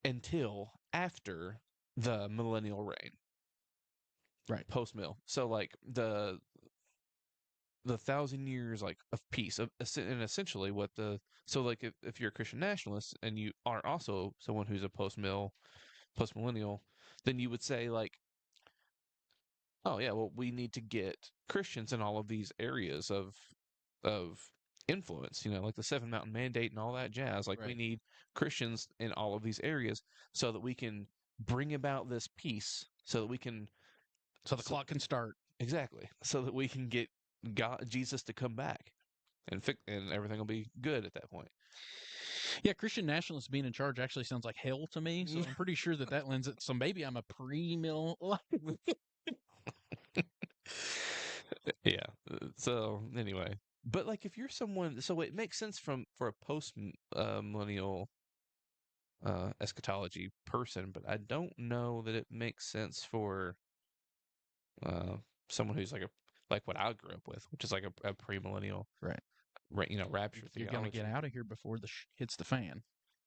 until after the millennial reign, Right. post mill. So like the 1,000 years like of peace and essentially what the so like if you're a Christian nationalist and you are also someone who's a post millennial, then you would say like, oh yeah, well we need to get Christians in all of these areas of influence, like the Seven Mountain Mandate and all that jazz. Like we Right. need Christians in all of these areas so that we can bring about this peace, so that we can So the so, clock can start. exactly so that we can get God Jesus to come back and everything will be good at that point. Yeah, Christian nationalists being in charge actually sounds like hell to me. So I'm pretty sure that that lends it. So maybe I'm a pre-mill. Yeah. So anyway, but like if you're someone, so it makes sense for a post millennial eschatology person, but I don't know that it makes sense for uh, someone who's like what I grew up with, which is like a premillennial, Right. rapture You're gonna get theology. out of here before the hits the fan.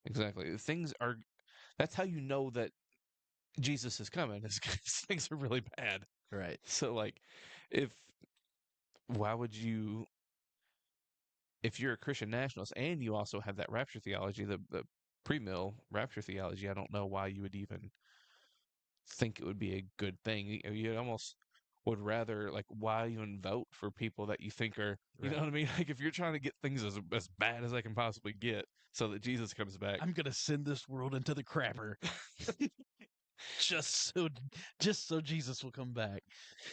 Exactly. Things are. That's how you know that Jesus is coming. Is 'cause things are really bad. Right. So like, if why would you? If you're a Christian nationalist and you also have that rapture theology, the pre-mill rapture theology, I don't know why you would even think it would be a good thing. You almost would rather like why even vote for people that you think are you know Right. what I mean? Like if you're trying to get things as bad as I can possibly get so that Jesus comes back. I'm gonna send this world into the crapper just so just so Jesus will come back.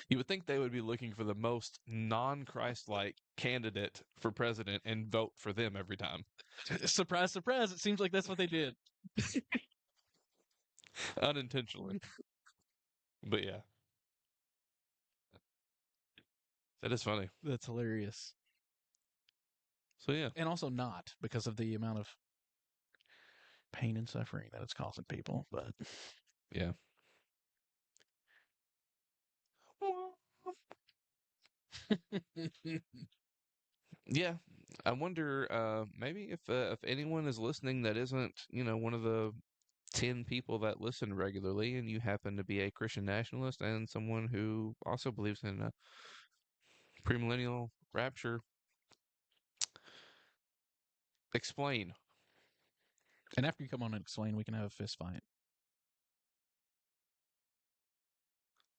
You would think they would be looking for the most non-Christ like candidate for president and vote for them every time. Surprise, surprise! It seems like that's what they did. Unintentionally. But yeah. That is funny. That's hilarious. So yeah. And also not because of the amount of pain and suffering that it's causing people. But Yeah. Yeah, I wonder maybe if anyone is listening that isn't, one of the 10 people that listen regularly and you happen to be a Christian nationalist and someone who also believes in premillennial rapture, explain. and after you come on and explain, we can have a fist fight.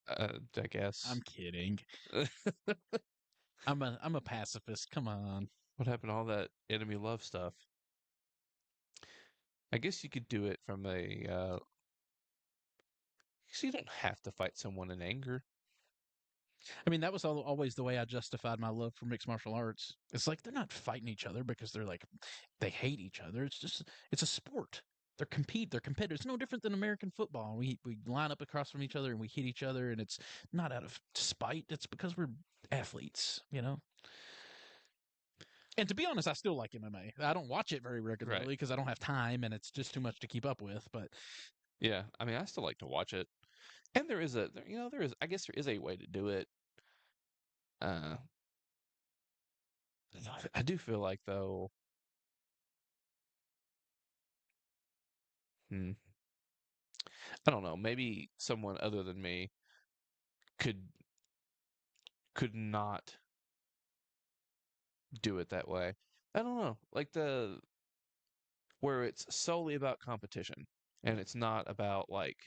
I guess. I'm kidding. I'm a pacifist. Come on. What happened to all that enemy love stuff? I guess you could do it from because you don't have to fight someone in anger. I mean, that was always the way I justified my love for mixed martial arts. It's like they're not fighting each other because they hate each other. It's a sport. They're competitors. It's no different than American football. We line up across from each other and we hit each other, and it's not out of spite. It's because we're athletes. And to be honest, I still like MMA. I don't watch it very Right. regularly because I don't have time and it's just too much to keep up with. But Yeah. I mean, I still like to watch it. And I guess there is a way to do it. Uh, I do feel like though, hmm, I don't know, maybe someone other than me could could not do it that way. I don't know, like the where it's solely about competition and right, it's not about like,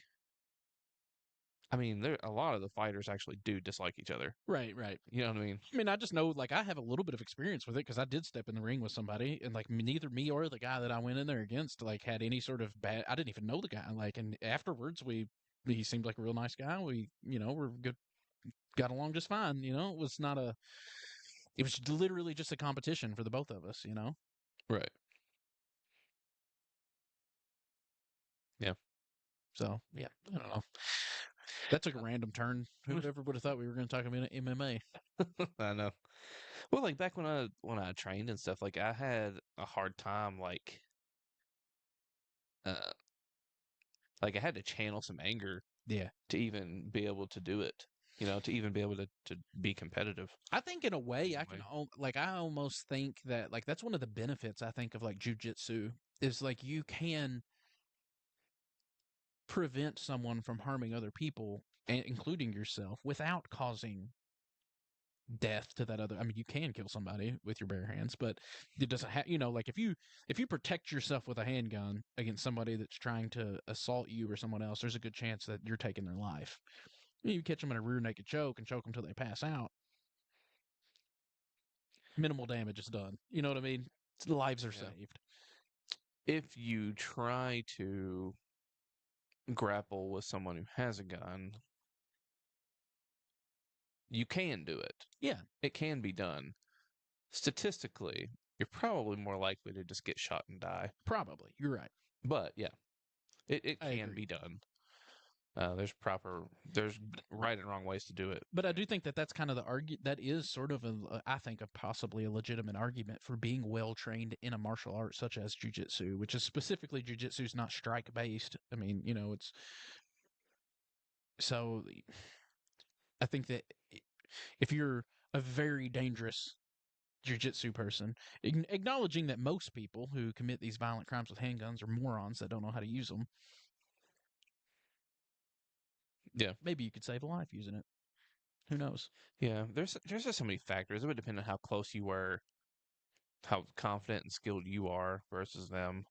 I mean, there a lot of the fighters actually do dislike each other. right. You know what I mean? I mean, I just know, like, I have a little bit of experience with it because I did step in the ring with somebody, and like, neither me or the guy that I went in there against, like, had any sort of bad. I didn't even know the guy, like, and afterwards, he seemed like a real nice guy. We're good, got along just fine. It was not a, it was literally just a competition for the both of us. Right. Yeah. So yeah, I don't know. That took a random turn. Whoever would have thought we were going to talk about MMA? I know. Well, like back when I trained and stuff, like I had a hard time uh like I had to channel some anger Yeah, to even be able to do it. to even be able to be competitive I think in a in way some I can way. like I almost think that like that's one of the benefits I think of like jujitsu is like you can prevent someone from harming other people, including yourself, without causing death to that other. I mean, you can kill somebody with your bare hands, but it doesn't have. Like if you protect yourself with a handgun against somebody that's trying to assault you or someone else, there's a good chance that you're taking their life. You catch them in a rear naked choke and choke them till they pass out. Minimal damage is done. You know what I mean? Lives are Yeah. saved. If you try to grapple with someone who has a gun, you can do it. Yeah, It can be done. Statistically, you're probably more likely to just get shot and die. probably. You're right. But yeah, it I can agree. be done. There's right and wrong ways to do it. But I do think that that's kind of the argue. That is sort of I think, a possibly a legitimate argument for being well trained in a martial art such as jujitsu, which is specifically jujitsu is not strike based. I mean, it's so. I think that if you're a very dangerous jujitsu person, acknowledging that most people who commit these violent crimes with handguns are morons that don't know how to use them, Yeah, maybe you could save a life using it. Who knows? yeah. There's just so many factors. It would depend on how close you were, how confident and skilled you are versus them.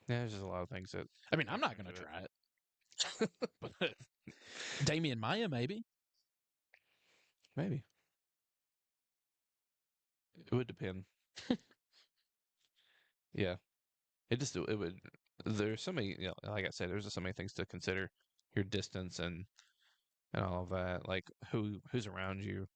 Yeah, there's just a lot of things that I mean, I'm factor not going to into it. try it, but Damien Maya maybe. Maybe it would depend. Yeah, it would. There's so many. Like I said, there's just so many things to consider. Your distance and all of that. Like who's around you.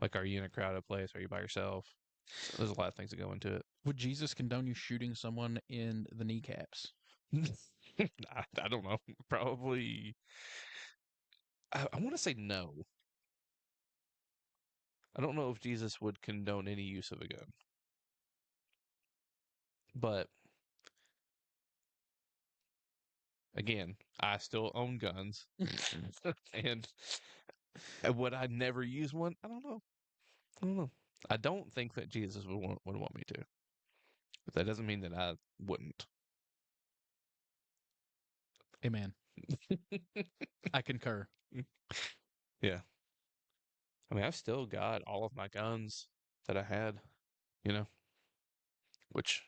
Like, are you in a crowded place? Are you by yourself? So there's a lot of things that go into it. Would Jesus condone you shooting someone in the kneecaps? I don't know. Probably. I want to say no. I don't know if Jesus would condone any use of a gun, but again, I still own guns, and would I never use one? I don't know. I don't know. I don't think that Jesus would want me to, but that doesn't mean that I wouldn't. Amen. I concur. Yeah. I mean, I've still got all of my guns that I had, you know, which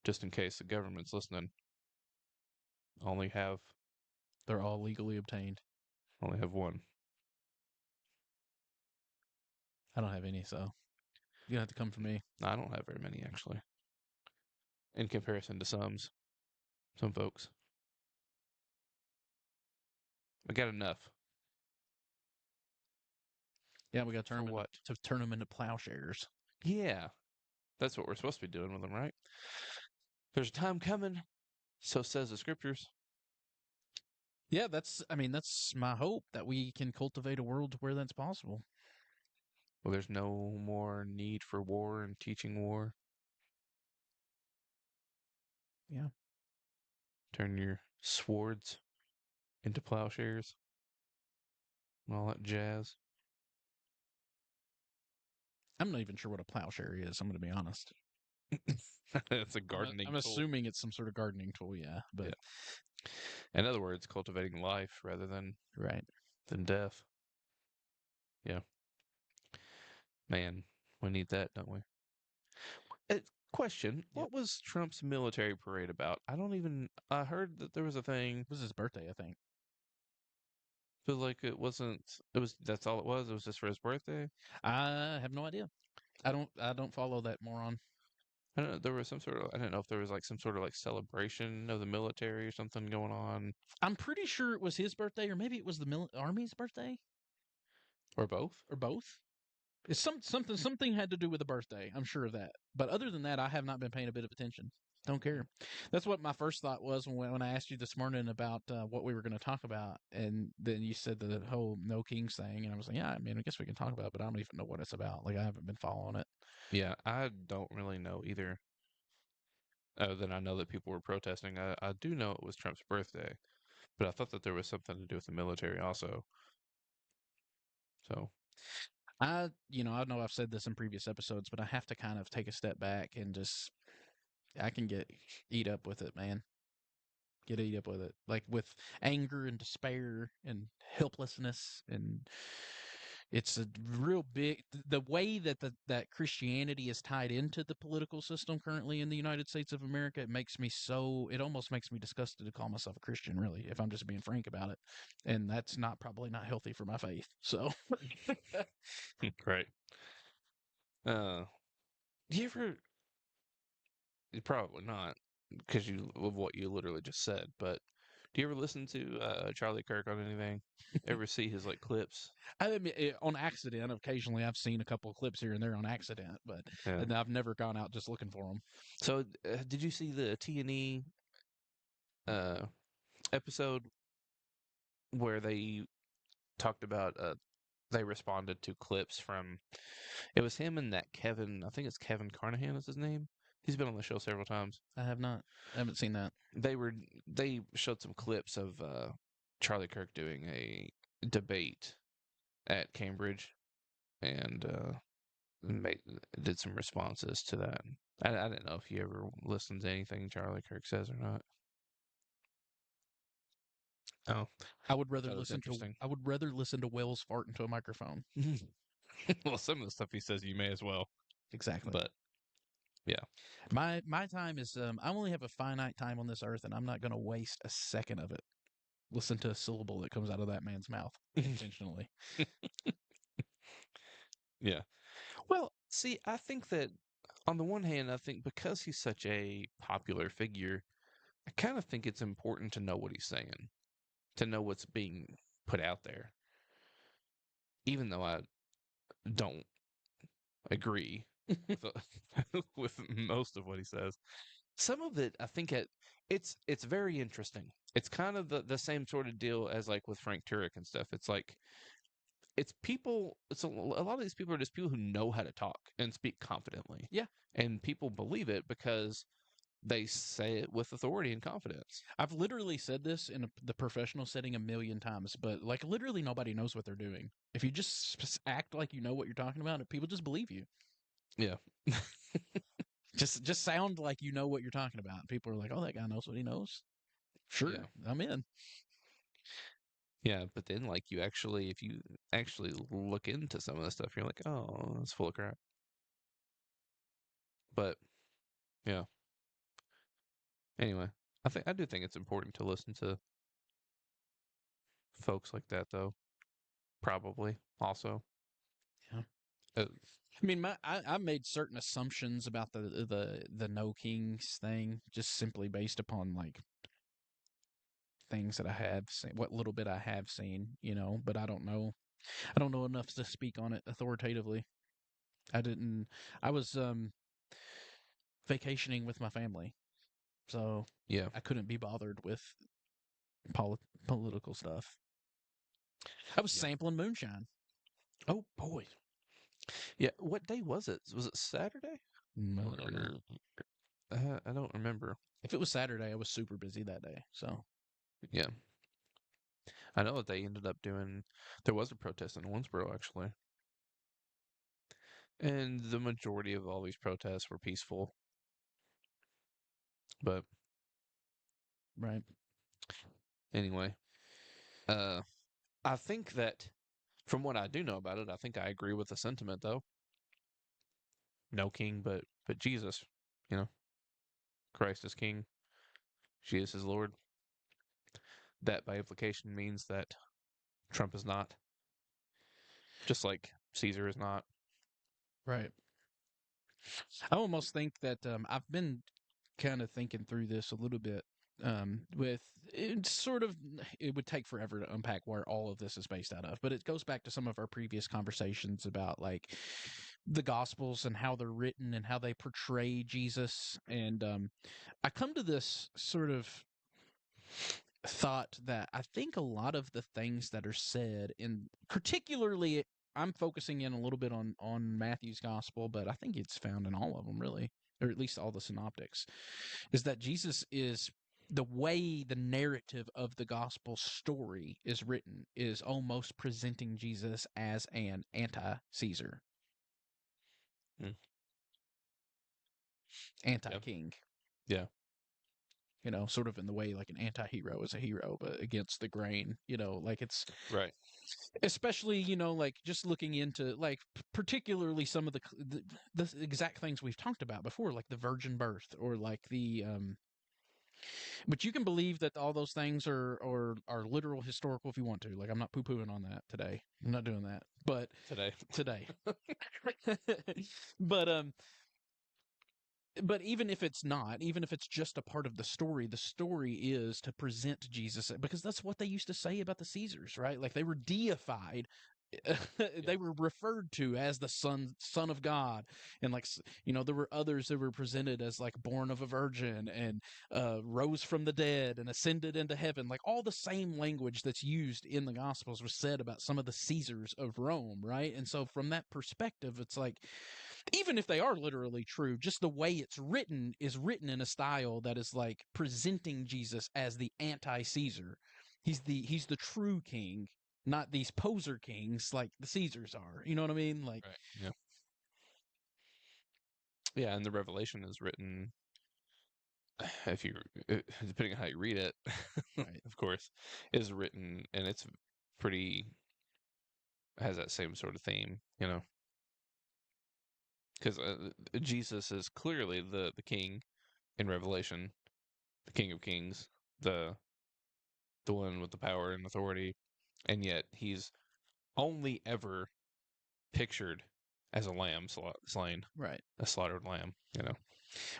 just in case the government's listening, I They're all legally obtained. only have one. I don't have any, so you have to come for me. I don't have very many actually, in comparison to some folks. I got enough Yeah, we got for what? to turn them into plowshares. Yeah, that's what we're supposed to be doing with them, right? There's a time coming, so says the scriptures. Yeah, I mean, that's my hope that we can cultivate a world where that's possible. Well, there's no more need for war and teaching war. Yeah. Turn your swords into plowshares and all that jazz. I'm not even sure what a plowshare is. I'm going to be honest. It's a gardening I'm tool. assuming it's some sort of gardening tool. Yeah, but Yeah. In other words, cultivating life rather right. than death. Yeah. Man, we need that, don't we? Uh, Question: Yep. what was Trump's military parade about? I don't even. I heard that there was a thing. It was his birthday, I think. Feel like it wasn't. It was. That's all it was. It was just for his birthday. I have no idea. I don't follow that moron. I don't know. There was some sort of. I don't know if there was like some sort of like celebration of the military or something going on, I'm pretty sure it was his birthday, or maybe it was the army's birthday, or both. or both. It's something had to do with a birthday. I'm sure of that. But other than that, I have not been paying a bit of attention. Don't care. That's what my first thought was when I asked you this morning about what we were going to talk about, and then you said the whole no kings thing, and I was like, yeah, I mean, I guess we can talk about it, but I don't even know what it's about. Like, I haven't been following it. Yeah, I don't really know either. Other than I know that people were protesting. I do know it was Trump's birthday, but I thought that there was something to do with the military also. So I know I've said this in previous episodes, but I have to kind of take a step back and just, I can get eat up with it, man. Get eat up with it, like with anger and despair and helplessness, and it's a real big the way that that Christianity is tied into the political system currently in the United States of America. It almost makes me disgusted to call myself a Christian, really, if I'm just being frank about it, and that's not probably not healthy for my faith. So right. Uh, do you ever? Probably not, because you of what you literally just said. But do you ever listen to Charlie Kirk on anything? Ever see his like clips? I mean, on accident, occasionally I've seen a couple of clips here and there on accident, but Yeah. and I've never gone out just looking for them. So did you see the T&E uh, episode where they talked about they responded to clips from it was him and that Kevin, I think it's Kevin Carnahan is his name. He's been on the show several times. I have not. I haven't seen that. They were they showed some clips of Charlie Kirk doing a debate at Cambridge and made, did some responses to that. I didn't know if you ever listened to anything Charlie Kirk says or not. Oh, that was interesting. I would rather listen to whales fart into a microphone. Well, some of the stuff he says you may as well, Exactly. but yeah. My time is I only have a finite time on this earth, and I'm not going to waste a second of it. Listen to a syllable that comes out of that man's mouth intentionally. Yeah. Well, see, I think that on the one hand, I think because he's such a popular figure, I kind of think it's important to know what he's saying, to know what's being put out there, even though I don't agree with with most of what he says. Some of it, I think it's very interesting. It's kind of the same sort of deal as like with Frank Turek and stuff. It's like it's people. It's a lot of these people are just people who know how to talk and speak confidently, Yeah, and people believe it because they say it with authority and confidence. I've literally said this in the professional setting a million times, but like literally nobody knows what they're doing. If you just act like you know what you're talking about, people just believe you. Yeah, Just sound like you know what you're talking about. People are like, "Oh, that guy knows what he knows." Sure, yeah, I'm in. yeah. But then, like, you actually, if you actually look into some of the stuff, you're like, oh, that's full of crap. But yeah. Anyway, I do think it's important to listen to folks like that, though. Probably also. Yeah. Uh, I mean, I made certain assumptions about the no kings thing just simply based upon like things that I have seen, what little bit I have seen, but I don't know. I don't know enough to speak on it authoritatively. I didn't. I was vacationing with my family, so yeah, I couldn't be bothered with political stuff. I was yeah. sampling moonshine. Oh boy. Yeah. What day was it? Was it Saturday? Mm, I don't remember. If it was Saturday, I was super busy that day. So Yeah. I know that they ended up doing. There was a protest in Owensboro actually, and the majority of all these protests were peaceful. But right, anyway, uh, I think that from what I do know about it, I think I agree with the sentiment though. No king, but Jesus. You know, Christ is king. Jesus is Lord. That by implication means that Trump is not, just like Caesar is not. right. I almost think that I've been kind of thinking through this a little bit. With it's sort of, it would take forever to unpack where all of this is based out of, but it goes back to some of our previous conversations about like the Gospels and how they're written and how they portray Jesus. And I come to this sort of thought that I think a lot of the things that are said in particularly I'm focusing in a little bit on Matthew's gospel, but I think it's found in all of them really, or at least all the synoptics, is that Jesus is the way the narrative of the gospel story is written is almost presenting Jesus as an anti-Caesar, Mm. Yeah. anti-king. Yeah. Sort of in the way like an anti-hero is a hero, but against the grain. Like it's Right. especially like just looking into like particularly some of the exact things we've talked about before, like the virgin birth or like the but you can believe that all those things are literal historical if you want to. Like I'm not poo-pooing on that today. I'm not doing that. But Today. today. but but even if it's not, even if it's just a part of the story is to present Jesus, because that's what they used to say about the Caesars, right? Like they were deified. Yeah. They were referred to as the son of God, and like there were others that were presented as like born of a virgin and rose from the dead and ascended into heaven. Like all the same language that's used in the Gospels was said about some of the Caesars of Rome, right? And so from that perspective, it's like even if they are literally true, just the way it's written is written in a style that is like presenting Jesus as the anti-Caesar. He's the true king, not these poser kings like the Caesars are. You know what I mean? Like, Right. Yeah. Yeah, and the Revelation is written, if you, depending on how you read it, right, of course, is written, and it's pretty, has that same sort of theme, because Jesus is clearly the king in Revelation, the King of Kings, the the one with the power and authority, and yet he's only ever pictured as a lamb slain, right. a slaughtered lamb.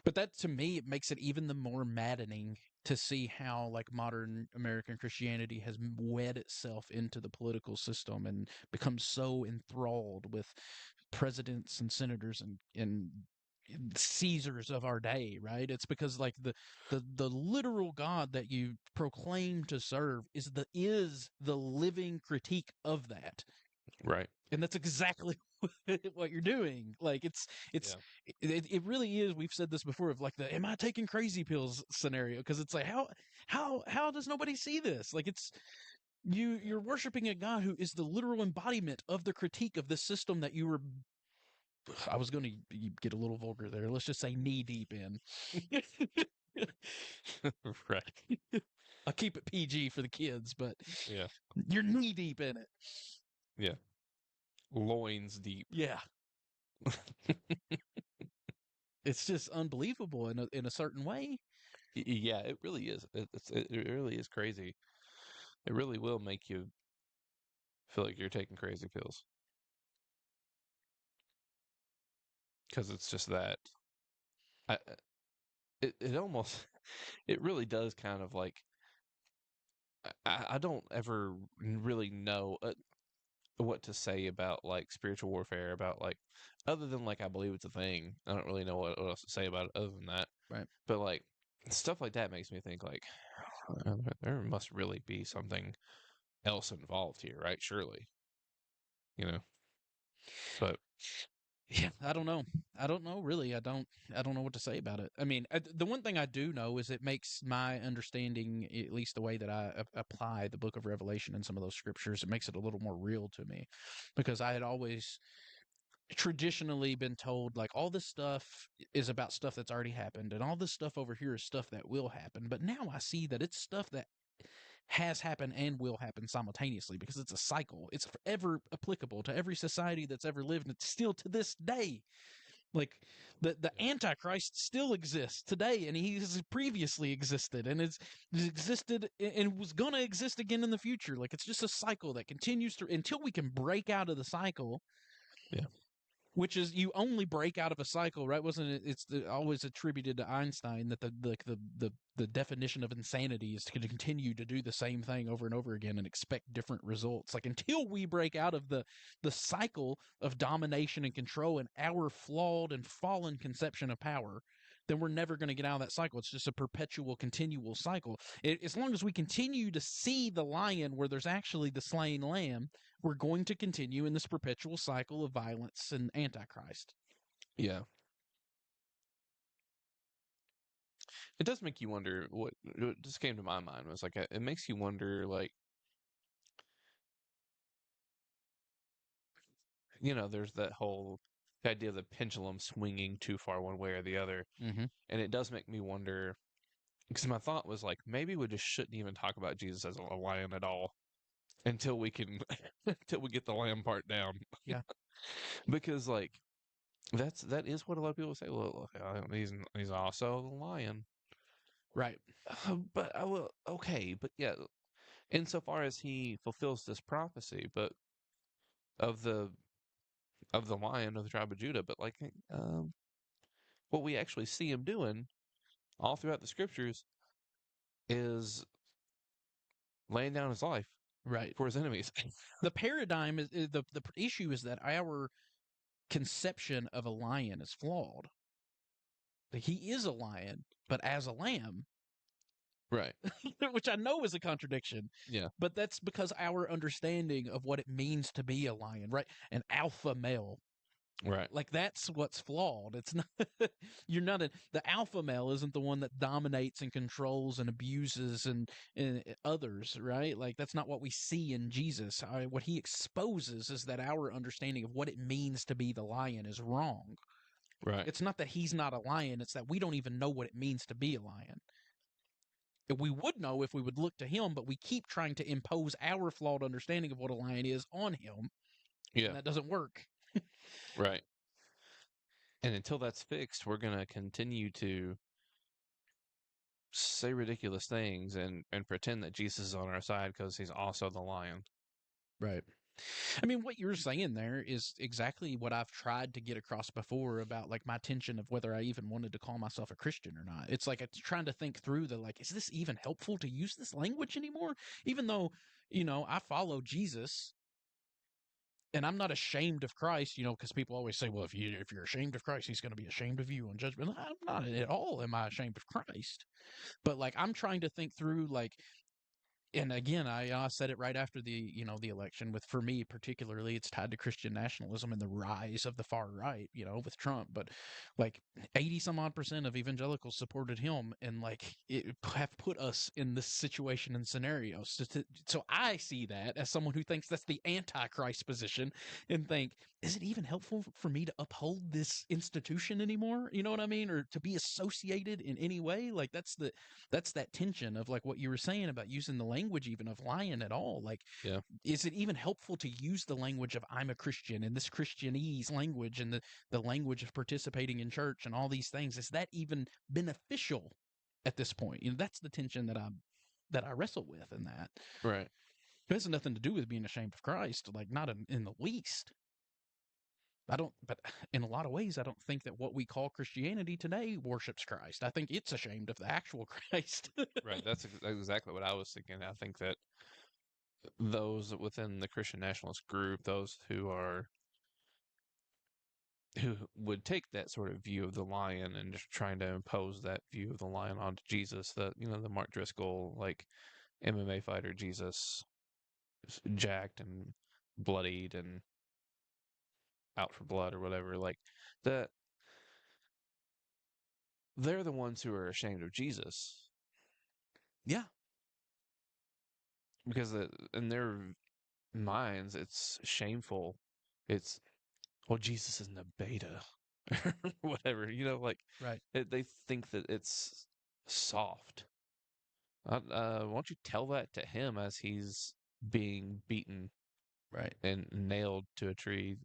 But that to me, it makes it even the more maddening to see how like modern American Christianity has wed itself into the political system and become so enthralled with presidents and senators and Caesars of our day, right? It's because like the literal God that you proclaim to serve is the living critique of that. Right. And that's exactly what you're doing. Like it's Yeah. it really is. We've said this before of like the "Am I taking crazy pills?" scenario, because it's like how does nobody see this? Like it's Yeah. you're worshiping a God who is the literal embodiment of the critique of the system that you were. I was going to get a little vulgar there. Let's just say knee deep in. Right. I'll keep it PG for the kids, but Yeah. you're knee deep in it. Yeah. Loins deep. Yeah, it's just unbelievable in a certain way. Yeah, it really is. It really is crazy. It really will make you feel like you're taking crazy pills because it's just that. It almost it really does kind of like I don't ever really know what to say about like spiritual warfare, about like other than like I believe it's a thing. I don't really know what else to say about it other than that. Right. But like stuff like that makes me think like there must really be something else involved here, right? Surely, you know. But Yeah, I don't know. I don't know really. I don't know what to say about it. I mean, the one thing I do know is it makes my understanding, at least the way that I apply the book of Revelation and some of those scriptures, it makes it a little more real to me, because I had always traditionally been told like all this stuff is about stuff that's already happened and all this stuff over here is stuff that will happen. But now I see that it's stuff that has happened and will happen simultaneously, because it's a cycle. It's forever applicable to every society that's ever lived, and it's still to this day. Like the yeah, Antichrist still exists today, and he has previously existed, and it's existed and was gonna exist again in the future. Like it's just a cycle that continues to until we can break out of the cycle, yeah, which is you only break out of a cycle, right? Wasn't it? It's always attributed to Einstein that the definition of insanity is to continue to do the same thing over and over again and expect different results. Like until we break out of the cycle of domination and control and our flawed and fallen conception of power, then we're never going to get out of that cycle. It's just a perpetual, continual cycle. As long as we continue to see the lion where there's actually the slain lamb, we're going to continue in this perpetual cycle of violence and antichrist. yeah. it does make you wonder. What just came to my mind was like it makes you wonder, like, there's that whole idea of the pendulum swinging too far one way or the other, Mm-hmm. and it does make me wonder. Because my thought was like, maybe we just shouldn't even talk about Jesus as a lion at all until we can, until we get the lamb part down. Yeah. Because like that is what a lot of people say. Well, he's also the lion. Right. But I will okay, but yeah, insofar as he fulfills this prophecy, but of the lion of the tribe of Judah, but like what we actually see him doing all throughout the scriptures is laying down his life Right. for his enemies. The paradigm is the issue is that our conception of a lion is flawed. He is a lion, but as a lamb, Right. which I know is a contradiction, Yeah. but that's because our understanding of what it means to be a lion, right? An alpha male. Right. Like that's what's flawed. It's not you're not the alpha male isn't the one that dominates and controls and abuses and others, right? Like that's not what we see in Jesus. What he exposes is that our understanding of what it means to be the lion is wrong. Right. It's not that he's not a lion, it's that we don't even know what it means to be a lion. We would know if we would look to him, but we keep trying to impose our flawed understanding of what a lion is on him, Yeah. and that doesn't work. Right. And until that's fixed, we're gonna continue to say ridiculous things and pretend that Jesus is on our side because he's also the lion. Right. I mean, what you're saying there is exactly what I've tried to get across before about like my tension of whether I even wanted to call myself a Christian or not. It's like it's trying to think through the like, is this even helpful to use this language anymore? Even though, I follow Jesus and I'm not ashamed of Christ, because people always say, well, if you're ashamed of Christ, he's going to be ashamed of you on judgment. I'm not at all am I ashamed of Christ. But like I'm trying to think through like and again, I said it right after the election. With for me particularly, it's tied to Christian nationalism and the rise of the far right. With Trump, but like 80 some odd% of evangelicals supported him, and like it have put us in this situation and scenario. So I see that as someone who thinks that's the antichrist position, and think, is it even helpful for me to uphold this institution anymore? You know what I mean, or to be associated in any way? Like that's that tension of like what you were saying about using the language even of lion at all. Like, Yeah. is it even helpful to use the language of I'm a Christian and this Christianese language and the language of participating in church and all these things? Is that even beneficial at this point? That's the tension that I wrestle with in that. Right. It has nothing to do with being ashamed of Christ, like not in the least. I don't, but in a lot of ways, I don't think that what we call Christianity today worships Christ. I think it's ashamed of the actual Christ. Right. That's exactly what I was thinking. I think that those within the Christian nationalist group, those who would take that sort of view of the lion and just trying to impose that view of the lion onto Jesus, the Mark Driscoll like MMA fighter Jesus, jacked and bloodied and out for blood or whatever, like that they're the ones who are ashamed of Jesus Yeah, because in their minds it's shameful. It's well, Jesus isn't a beta or whatever, like right, they think that it's soft. Why don't you tell that to him as he's being beaten right. and nailed to a tree?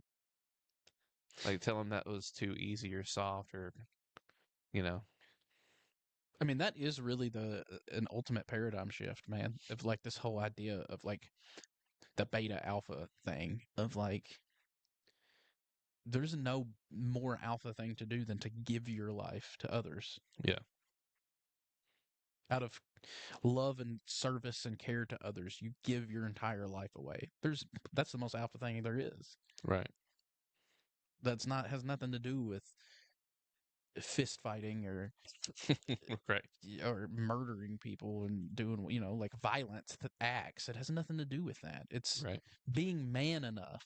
Like, tell him that was too easy or soft or, you know, I mean, that is really the an ultimate paradigm shift, man, of like this whole idea of like the beta alpha thing of like there's no more alpha thing to do than to give your life to others yeah, out of love and service and care to others. You give your entire life away. That's the most alpha thing there is. right, That's not has nothing to do with fist fighting right, or murdering people and doing like violent acts. It has nothing to do with that. It's right, being man enough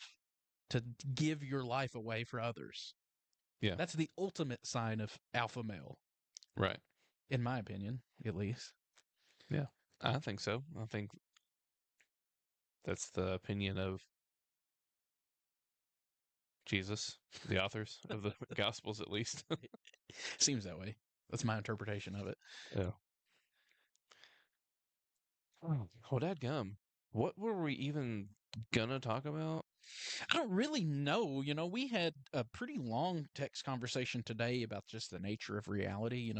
to give your life away for others. yeah, That's the ultimate sign of alpha male. right. in my opinion, at least. Yeah, I think so. I think that's the opinion of Jesus, the authors of the Gospels, at least. Seems that way. That's my interpretation of it. Yeah. Oh, well, dadgum. What were we even gonna talk about? I don't really know. We had a pretty long text conversation today about just the nature of reality.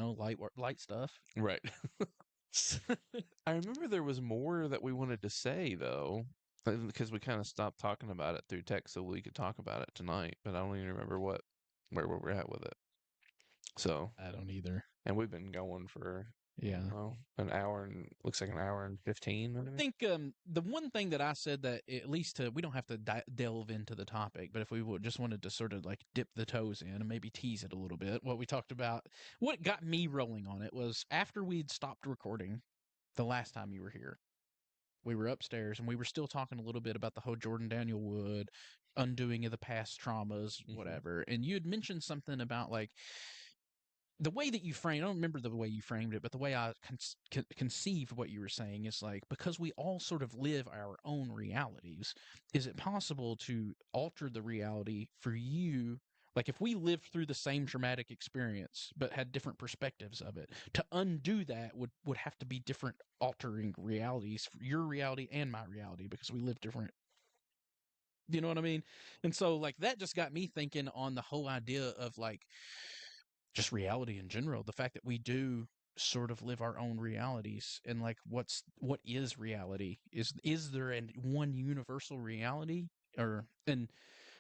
Light stuff. Right. I remember there was more that we wanted to say though, because we kind of stopped talking about it through text so we could talk about it tonight. But I don't even remember where we were at with it. So, I don't either. and we've been going for I don't Yeah. know an hour and looks like an hour and 15 I maybe. think the one thing that I said that at least we don't have to delve into the topic, but if we would just wanted to sort of like dip the toes in and maybe tease it a little bit, what we talked about, what got me rolling on it was after we'd stopped recording the last time you were here, we were upstairs and we were still talking a little bit about the whole Jordan Daniel Wood undoing of the past traumas, Hmm. whatever. And you had mentioned something about like the way that you framed, I don't remember the way you framed it, but the way I conceived what you were saying is like, because we all sort of live our own realities, is it possible to alter the reality for you? Like, if we lived through the same traumatic experience, but had different perspectives of it, to undo that would have to be different altering realities for your reality and my reality because we live different. You know what I mean? And so, like, that just got me thinking on the whole idea of like, just reality in general, the fact that we do sort of live our own realities, and like what is reality, is there an one universal reality, or and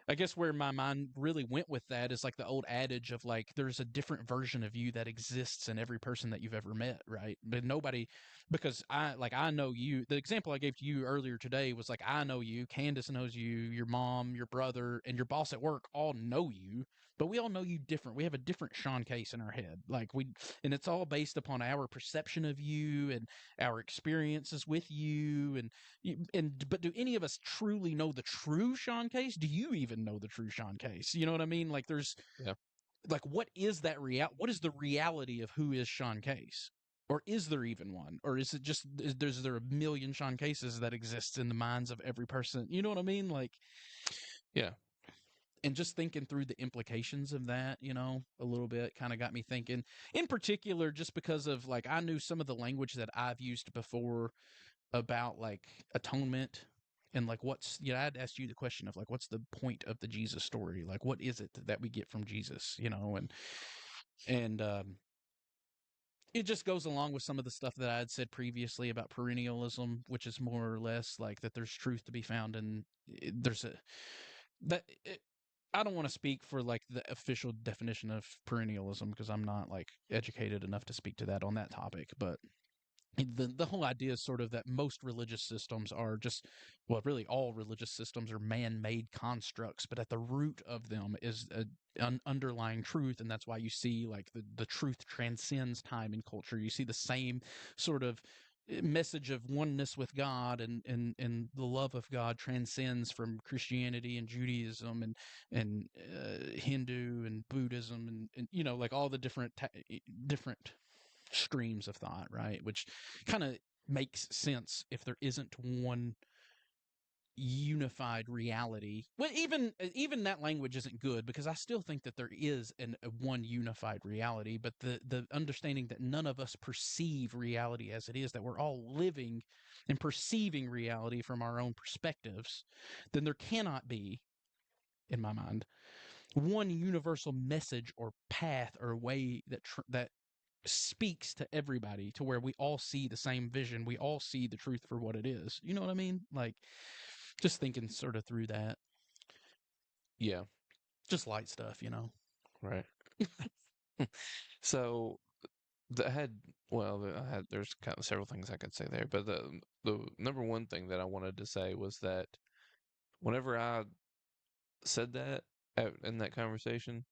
I guess where my mind really went with that is like the old adage of like there's a different version of you that exists in every person that you've ever met, right? But nobody, because I know you. The example I gave to you earlier today was like I know you, Candace knows you, your mom, your brother, and your boss at work all know you, but we all know you different. We have a different Sean Case in our head, and it's all based upon our perception of you and our experiences with you, but do any of us truly know the true Sean Case? Do you even know the true Sean Case? You know what I mean? Like there's Yeah. like what is that what is the reality of who is Sean Case? Or is there even one? Or is it just is there a million Sean Cases that exists in the minds of every person? You know what I mean? Like, Yeah. and just thinking through the implications of that, a little bit kind of got me thinking. In particular, just because of like I knew some of the language that I've used before about like atonement, and like I'd asked you the question of like what's the point of the Jesus story, like what is it that we get from Jesus, and it just goes along with some of the stuff that I had said previously about perennialism, which is more or less like that there's truth to be found, and there's a that it, I don't want to speak for like the official definition of perennialism because I'm not like educated enough to speak to that on that topic, but the whole idea is sort of that most religious systems are just, well, really all religious systems are man-made constructs, but at the root of them is an underlying truth, and that's why you see like the truth transcends time and culture. You see the same sort of message of oneness with God, and the love of God transcends from Christianity and Judaism and Hindu and Buddhism, and like all the different streams of thought, right? Which kind of makes sense if there isn't one unified reality. Well, even that language isn't good because I still think that there is a one unified reality, but the understanding that none of us perceive reality as it is, that we're all living and perceiving reality from our own perspectives, then there cannot be, in my mind, one universal message or path or way that speaks to everybody to where we all see the same vision. We all see the truth for what it is. You know what I mean? Like, just thinking sort of through that. Yeah. Just light stuff. Right. So I had there's kind of several things I could say there, but the number one thing that I wanted to say was that whenever I said that in that conversation,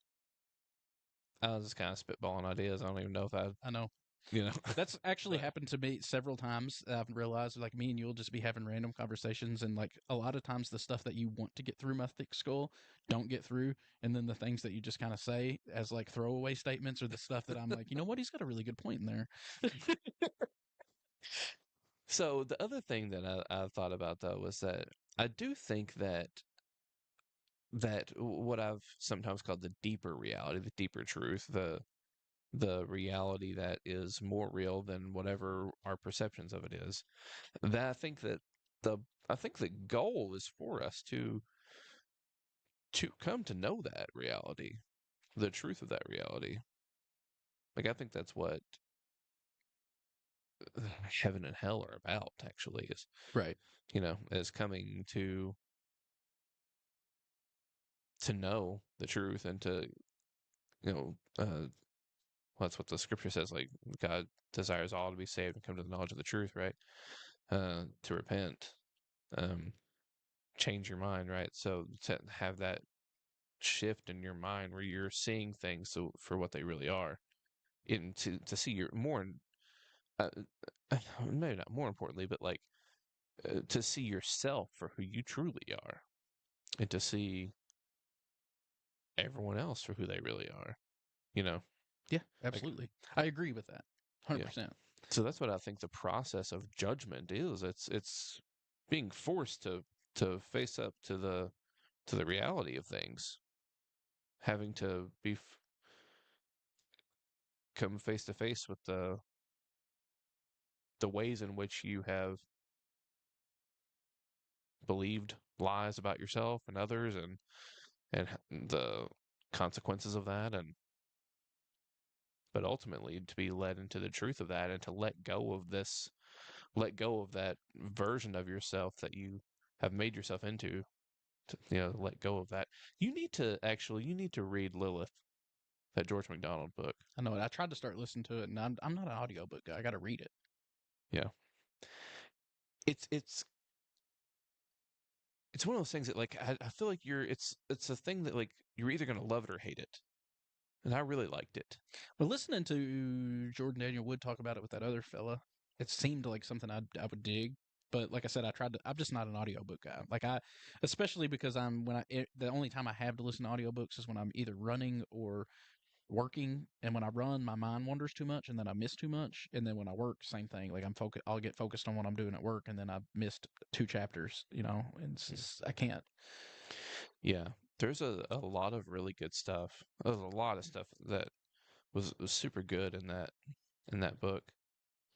I was just kind of spitballing ideas. I don't even know if I I know. You know, That's actually but happened to me several times. I've realized, like, me and you'll just be having random conversations, and like a lot of times the stuff that you want to get through my thick skull don't get through, and then the things that you just kind of say as like throwaway statements are the stuff that I'm like, you know what, he's got a really good point in there. so the other thing that I thought about though was that I do think that what I've sometimes called the deeper reality, the deeper truth, the reality that is more real than whatever our perceptions of it is. That the I think the goal is for us to come to know that reality, the truth of that reality. Like I think that's what heaven and hell are about. Actually, is Right. is coming to know the truth and to you know well, that's what the scripture says. Like God desires all to be saved and come to the knowledge of the truth, right? To repent, um, change your mind, right? So to have that shift in your mind where you're seeing things for what they really are, and to see your more, uh, maybe not more importantly, but like to see yourself for who you truly are, and to see everyone else for who they really are. You know, Yeah, like absolutely. I agree with that. yeah. 100%. So that's what I think the process of judgment is. It's being forced to face up to the reality of things, having to come face to face with the ways in which you have believed lies about yourself and others, the consequences of that, and but ultimately to be led into the truth of that and to let go of that version of yourself that you have made yourself into. To, let go of that. You need to read Lilith, that George MacDonald book. I know it. I tried to start listening to it, and I'm not an audiobook guy. I got to read it. Yeah, it's it's one of those things that like I feel like it's a thing that like you're either gonna love it or hate it, and I really liked it. But listening to Jordan Daniel Wood talk about it with that other fella, it seemed like something I would dig. But like I said, I'm just not an audiobook guy. Like especially because the only time I have to listen to audiobooks is when I'm either running or working. And when I run, my mind wanders too much and then I miss too much. And then when I work, same thing. Like I'll get focused on what I'm doing at work and then I missed two chapters, and it's Mm. just, I can't. Yeah, there's a lot of really good stuff. There's a lot of stuff that was super good in that book.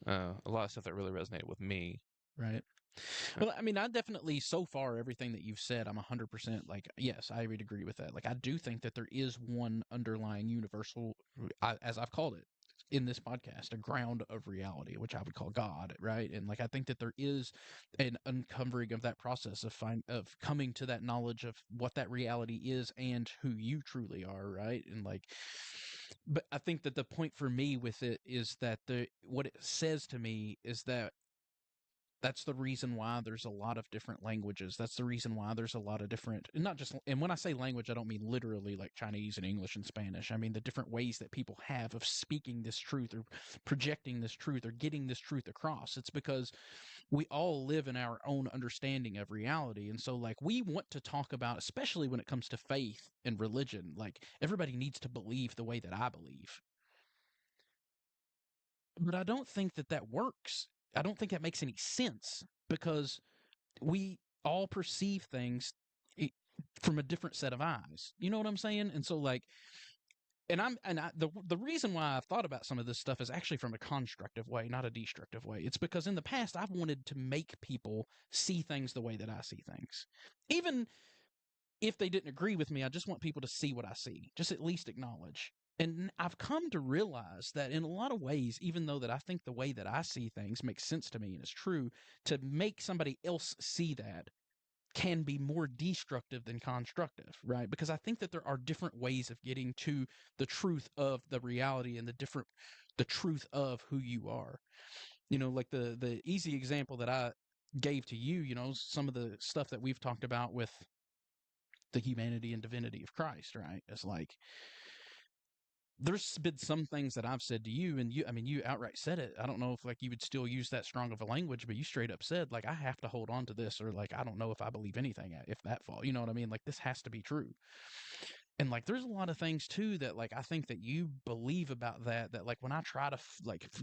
A lot of stuff that really resonated with me. Right. Uh, Well, I mean, I definitely, so far, everything that you've said, I'm 100% like, yes, I would agree with that. Like, I do think that there is one underlying universal, as I've called it in this podcast, a ground of reality, which I would call God, right? And like, I think that there is an uncovering of that process of coming to that knowledge of what that reality is and who you truly are, right? And like, but I think that the point for me with it is that what it says to me is that that's the reason why there's a lot of different languages. That's the reason why there's a lot of different, and not just, and when I say language, I don't mean literally like Chinese and English and Spanish. I mean the different ways that people have of speaking this truth or projecting this truth or getting this truth across. It's because we all live in our own understanding of reality. And so, like, we want to talk about, especially when it comes to faith and religion, like, everybody needs to believe the way that I believe. But I don't think that that works. I don't think that makes any sense because we all perceive things from a different set of eyes. You know what I'm saying? And so like the reason why I've thought about some of this stuff is actually from a constructive way, not a destructive way. It's because in the past I've wanted to make people see things the way that I see things. Even if they didn't agree with me, I just want people to see what I see. Just at least acknowledge. And I've come to realize that in a lot of ways, even though that I think the way that I see things makes sense to me and is true, to make somebody else see that can be more destructive than constructive, right? Because I think that there are different ways of getting to the truth of the reality and the truth of who you are. Like the easy example that I gave to you, some of the stuff that we've talked about with the humanity and divinity of Christ, right? It's like there's been some things that I've said to you, and I mean, you outright said it. I don't know if like you would still use that strong of a language, but you straight up said like I have to hold on to this, or like I don't know if I believe anything if that fall. You know what I mean? Like this has to be true. And like there's a lot of things too that like I think that you believe about that like when I try to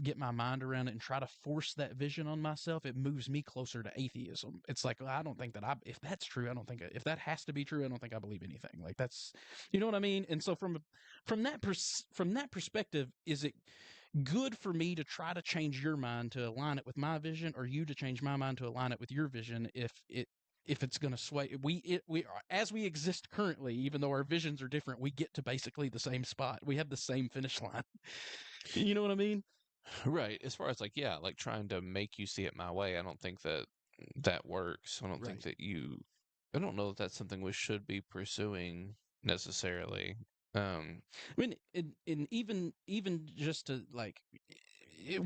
get my mind around it and try to force that vision on myself, it moves me closer to atheism. It's like, well, I don't think that I if that's true, I don't think if that has to be true, I don't think I believe anything. Like that's, you know what I mean? And so from that perspective, is it good for me to try to change your mind to align it with my vision, or you to change my mind to align it with your vision if it's going to sway we as we exist currently, even though our visions are different, we get to basically the same spot, we have the same finish line. You know what I mean? Right. As far as like, yeah, like trying to make you see it my way, I don't think that that works. I don't think Right. that I don't know that that's something we should be pursuing necessarily. Um, I mean, and even just to like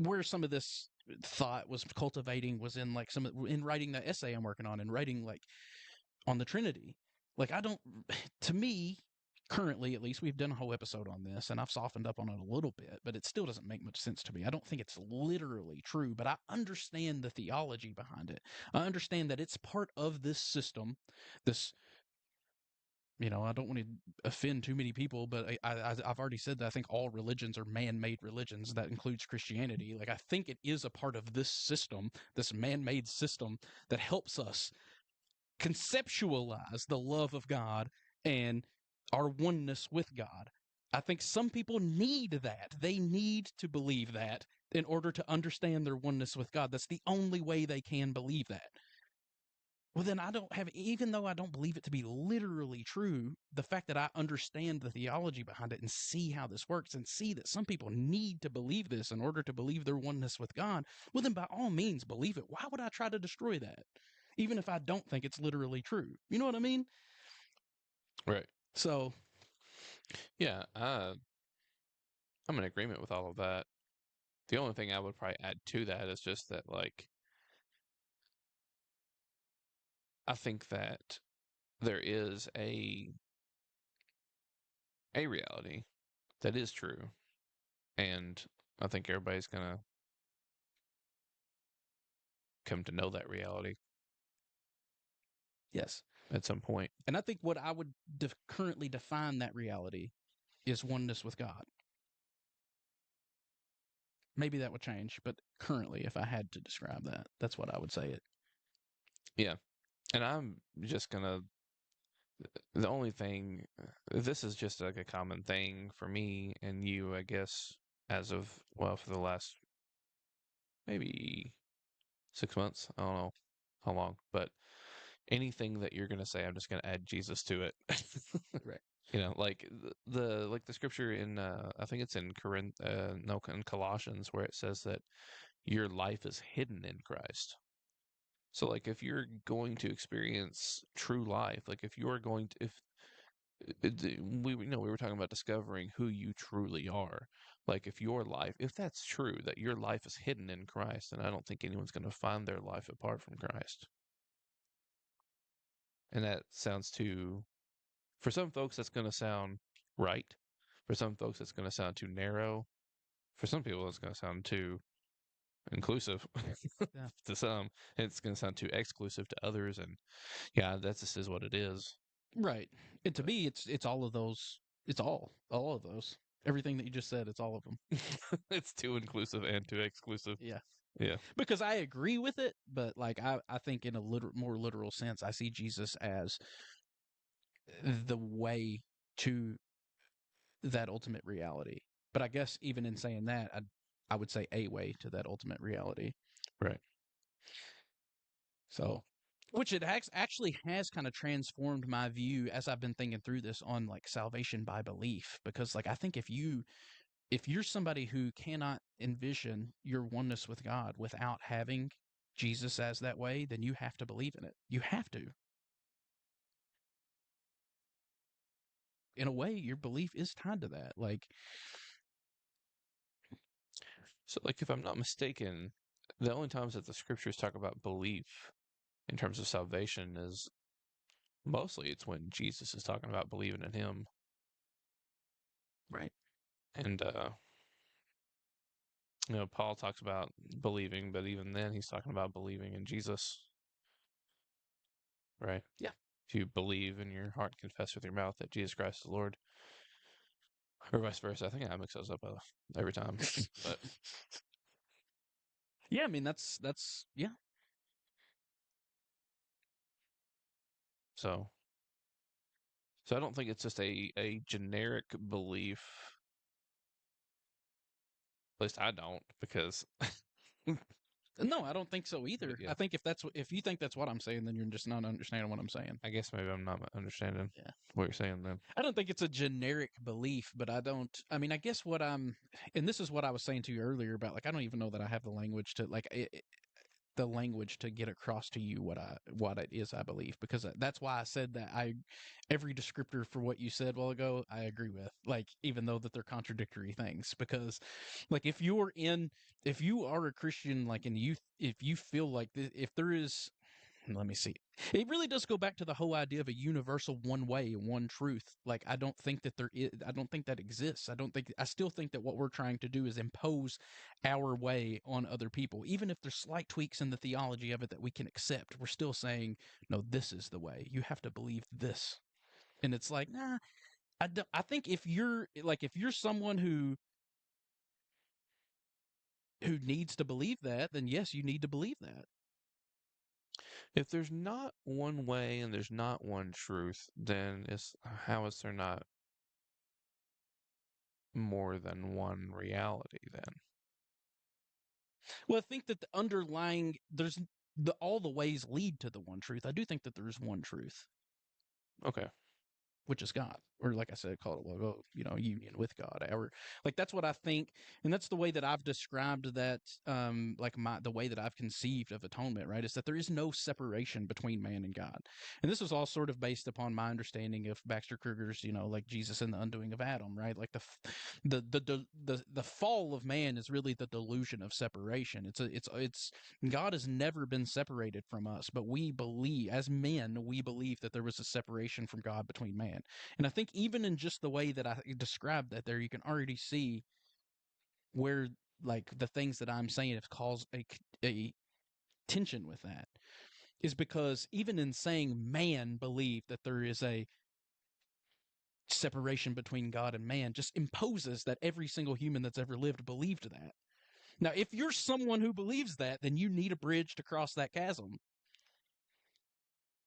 where some of this thought was cultivating was in like in writing that essay I'm working on, and writing like on the Trinity. Like I don't, to me, currently at least, we've done a whole episode on this, and I've softened up on it a little bit, but it still doesn't make much sense to me. I don't think it's literally true, but I understand the theology behind it. I understand that it's part of this system, this, you know, I don't want to offend too many people, but I've already said that I think all religions are man-made religions. That includes Christianity. Like I think it is a part of this system, this man-made system that helps us conceptualize the love of God and our oneness with God. I think some people need that. They need to believe that in order to understand their oneness with God. That's the only way they can believe that. Well, then I don't have, even though I don't believe it to be literally true, the fact that I understand the theology behind it and see how this works and see that some people need to believe this in order to believe their oneness with God, well, then by all means believe it. Why would I try to destroy that? Even if I don't think it's literally true. You know what I mean? right. So, Yeah, I'm in agreement with all of that. The only thing I would probably add to that is just that, like, I think that there is a reality that is true, and I think everybody's gonna come to know that reality yes. at some point. And I think what I would currently define that reality is oneness with God. Maybe that would change, but currently, if I had to describe that, that's what I would say it. Yeah, and I'm just gonna. The only thing, this is just like a common thing for me and you, I guess, as of well, for the last maybe 6 months. I don't know how long, but anything that you're gonna say, I'm just gonna add Jesus to it. Right. You know, like the scripture in I think it's in Corinth no in Colossians where it says that your life is hidden in Christ. So like if you're going to experience true life, like if you're going to if we you know we were talking about discovering who you truly are. Like if your life, if that's true that your life is hidden in Christ, then I don't think anyone's going to find their life apart from Christ. And that sounds too, for some folks that's going to sound right. For some folks it's going to sound too narrow. For some people it's going to sound too inclusive Yeah. to some. It's going to sound too exclusive to others, and yeah, that just is what it is. Right. And to But me, it's all of those. It's all of those. Everything that you just said, it's all of them. it's too inclusive and too exclusive. Yeah. Yeah. Because I agree with it, but like I think in a more literal sense, I see Jesus as the way to that ultimate reality. But I guess even in saying that, I would say a way to that ultimate reality. Right. So, which it actually has kind of transformed my view as I've been thinking through this on like salvation by belief. Because like I think if you're somebody who cannot envision your oneness with God without having Jesus as that way, then you have to believe in it. You have to. In a way, your belief is tied to that. Like, So, like, if I'm not mistaken, the only times that the scriptures talk about belief in terms of salvation is mostly it's when Jesus is talking about believing in Him. right. And Paul talks about believing, but even then he's talking about believing in Jesus, right? Yeah. If you believe in your heart, confess with your mouth that Jesus Christ is Lord, or vice versa. I think I mix those up every time. But Yeah, I mean that's yeah. so I don't think it's just a generic belief. At least I don't, because No, I don't think so but either. yeah, I think if you think that's what I'm saying, then you're just not understanding what I'm saying. I guess maybe I'm not understanding Yeah. what you're saying then. I don't think it's a generic belief, but I mean, I guess what and this is what I was saying to you earlier about, like, I don't even know that I have the language to, like, the language to get across to you what it is I believe, because that's why I said that every descriptor for what you said a while ago I agree with, like, even though that they're contradictory things, because like if you are a Christian, like, and if you feel like if there is, let me see. It really does go back to the whole idea of a universal one way, one truth. Like, I don't think that I don't think that exists. I still think that what we're trying to do is impose our way on other people. Even if there's slight tweaks in the theology of it that we can accept, we're still saying, no, this is the way. You have to believe this. And it's like, nah, I think if you're someone who needs to believe that, then yes, you need to believe that. If there's not one way and there's not one truth, then how is there not more than one reality then? Well, I think that the underlying there's all the ways lead to the one truth. I do think that there is one truth, Okay. which is God, or like I said, call it logo, union with God. Our like that's what I think, and that's the way that I've described that. Like the way that I've conceived of atonement, right, is that there is no separation between man and God, and this was all sort of based upon my understanding of Baxter Kruger's, like Jesus and the undoing of Adam, right? Like the fall of man is really the delusion of separation. It's God has never been separated from us, but we believe, as men, we believe that there was a separation from God between man. And I think even in just the way that I described that there, you can already see where, like, the things that I'm saying have caused a tension with that, is because even in saying man believed that there is a separation between God and man just imposes that every single human that's ever lived believed that. Now, if you're someone who believes that, then you need a bridge to cross that chasm.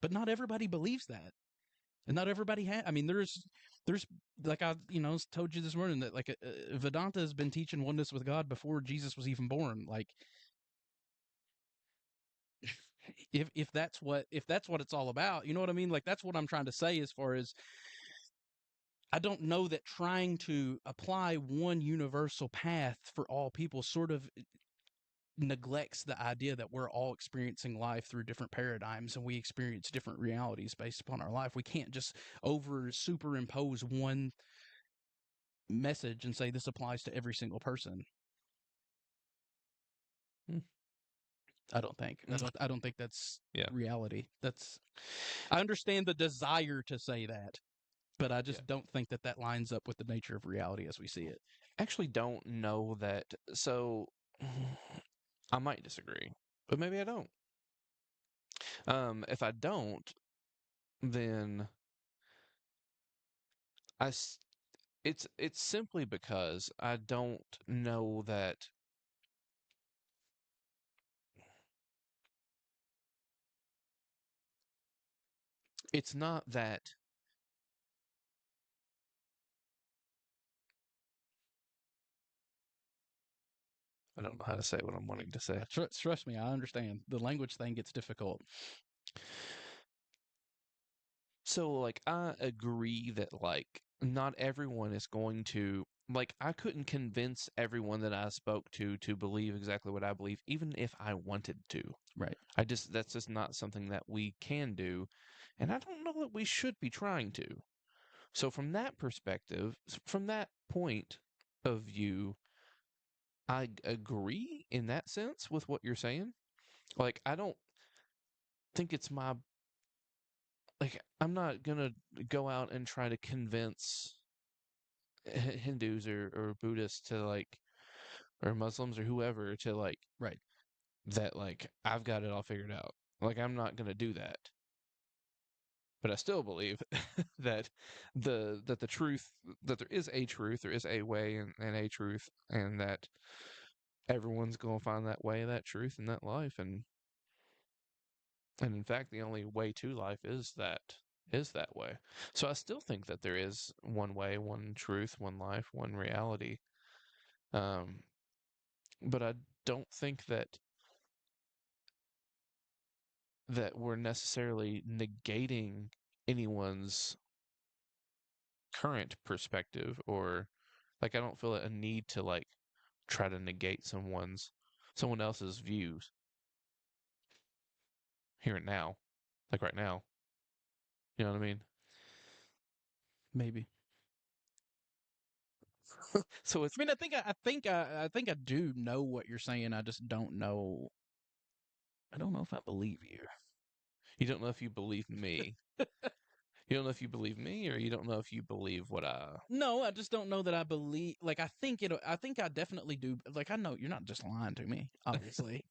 But not everybody believes that, and not everybody has. I mean, there's like I told you this morning that, like, Vedanta has been teaching oneness with God before Jesus was even born. Like, if that's what it's all about, you know what I mean? Like, that's what I'm trying to say. As far as, I don't know that trying to apply one universal path for all people sort of neglects the idea that we're all experiencing life through different paradigms, and we experience different realities based upon our life. We can't just over superimpose one message and say this applies to every single person. Hmm. I don't think. I don't think that's Yeah. reality. I understand the desire to say that, but I Yeah. just don't think that that lines up with the nature of reality as we see it. Actually don't know that. So I might disagree, but maybe I don't. If I don't, then I s- it's simply because I don't know that it's not that I don't know how to say what I'm wanting to say. Trust me, I understand. The language thing gets difficult. So, like, I agree that, like, not everyone is going to, like, I couldn't convince everyone that I spoke to believe exactly what I believe, even if I wanted to. Right. That's just not something that we can do. And I don't know that we should be trying to. So, from that perspective, from that point of view, I agree in that sense with what you're saying. Like, I don't think it's my, like, I'm not gonna go out and try to convince Hindus or Buddhists to like, or Muslims or whoever to like Right. that like I've got it all figured out. Like I'm not gonna do that. But I still believe that the truth, that there is a truth, there is a way and a truth, and that everyone's gonna find that way, that truth, and that life, and in fact, the only way to life is that way. So I still think that there is one way, one truth, one life, one reality. Um, but I don't think that we're necessarily negating anyone's current perspective, or like I don't feel a need to like try to negate someone else's views here and now, like right now. You know what I mean? Maybe. So it's I mean, I think I do know what you're saying. I just don't know. I don't know if I believe you. you don't know if you believe me. You don't know if you believe me, or you don't know if you believe what I. No, I just don't know that I believe. Like, I think it. I think I definitely do. Like, I know you're not just lying to me, obviously.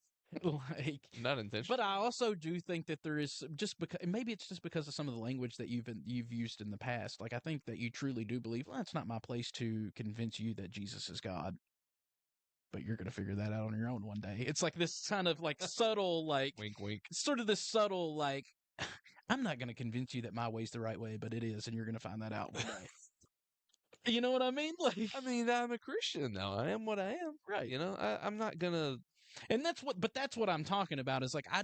like, Not but intentionally. I also do think that there is just because maybe it's just because of some of the language that you've used in the past. Like, I think that you truly do believe. Well, it's not my place to convince you that Jesus is God, but you're gonna figure that out on your own one day. It's like this kind of like subtle, like Wink, wink. sort of this subtle, like I'm not gonna convince you that my way's the right way, but it is, and you're gonna find that out one day. You know what I mean? Like, I mean, I'm a Christian now. I am what I am. right. You know, I'm not gonna. And that's what I'm talking about is like, I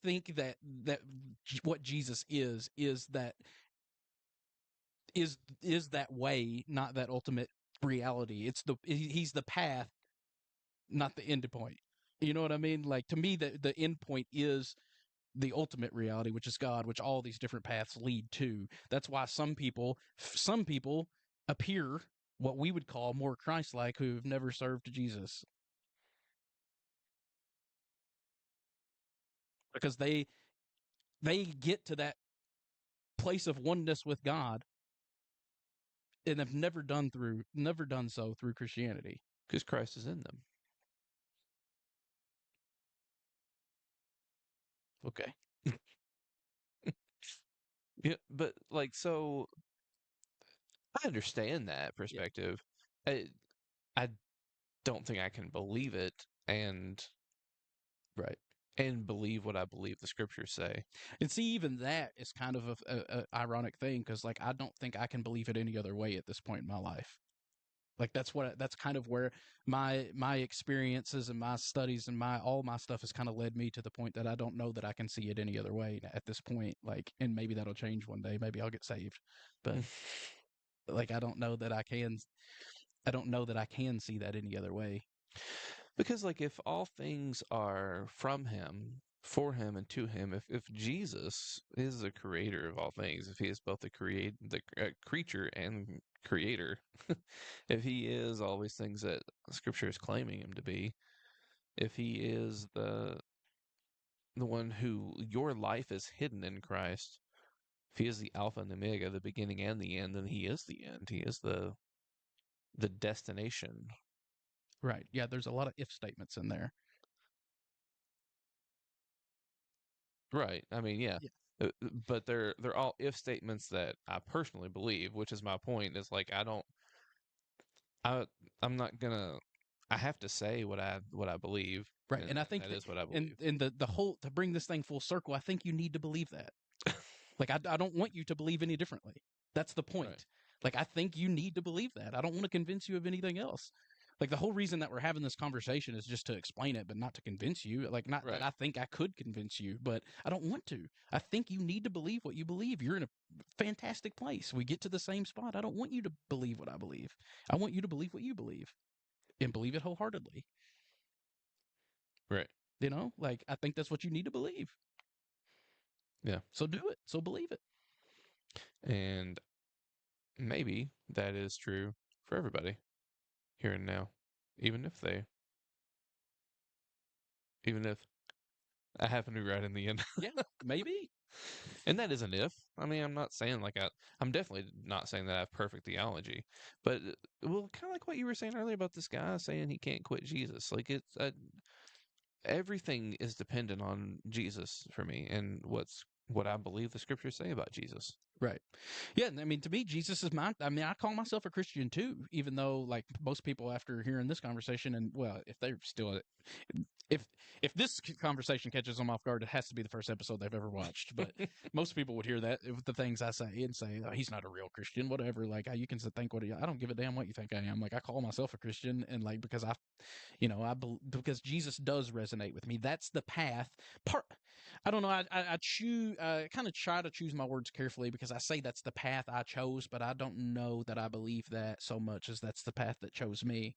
think that what Jesus is that, is that way, not that ultimate reality. He's the path, not the end point. You know what I mean? Like, to me, the end point is the ultimate reality, which is God, which all these different paths lead to. That's why some people appear what we would call more Christ-like who've never served Jesus, because they get to that place of oneness with God and have never done so through Christianity. Because Christ is in them. Okay. Yeah, but like, so I understand that Yeah. perspective. I don't think I can believe it and Right. and believe what I believe the scriptures say. And see, even that is kind of a ironic thing, because like I don't think I can believe it any other way at this point in my life. Like that's kind of where my experiences and my studies and my all my stuff has kind of led me to the point that I don't know that I can see it any other way at this point. Like, and maybe that'll change one day. Maybe I'll get saved, but like I don't know that I can see that any other way. Because like if all things are from him, for him and to him, if Jesus is the creator of all things, if he is both the creature and creator, if he is all these things that scripture is claiming him to be, if he is the one who your life is hidden in Christ, if he is the Alpha and the Omega, the beginning and the end, then he is the end. He is the destination. Right. Yeah, there's a lot of if statements in there. Right. I mean, yeah. Yeah. But they're all if statements that I personally believe, which is my point. Is like I I'm not gonna. I have to say what I believe, Right. And I and think that that, is what I and believe. the whole, to bring this thing full circle, I think you need to believe that. Like, I don't want you to believe any differently. That's the Right. point. Like, I think you need to believe that. I don't want to convince you of anything else. Like, the whole reason that we're having this conversation is just to explain it, but not to convince you. Like, not that Right. I think I could convince you, but I don't want to. I think you need to believe what you believe. You're in a fantastic place. We get to the same spot. I don't want you to believe what I believe. I want you to believe what you believe and believe it wholeheartedly. Right. You know, like, I think that's what you need to believe. Yeah. So do it. So believe it. And maybe that is true for everybody here and now, even if they, even if I happen to be right in the end. Yeah, maybe. And that is an if. I mean, I'm not saying like I'm definitely not saying that I have perfect theology, but well, kind of like what you were saying earlier about this guy saying he can't quit Jesus. Like it's everything is dependent on Jesus for me and what I believe the scriptures say about Jesus. Right. Yeah, I mean, to me, Jesus is my. I mean, I call myself a Christian too, even though, like most people, after hearing this conversation, and well, if they're still, if this conversation catches them off guard, it has to be the first episode they've ever watched. But most people would hear that with the things I say and say, oh, "He's not a real Christian," whatever. Like, you can think what I don't give a damn what you think I am. Like, I call myself a Christian, and like because because Jesus does resonate with me. That's the path. Part I don't know. I choose. Kind of try to choose my words carefully because I say that's the path I chose, but I don't know that I believe that so much as that's the path that chose me.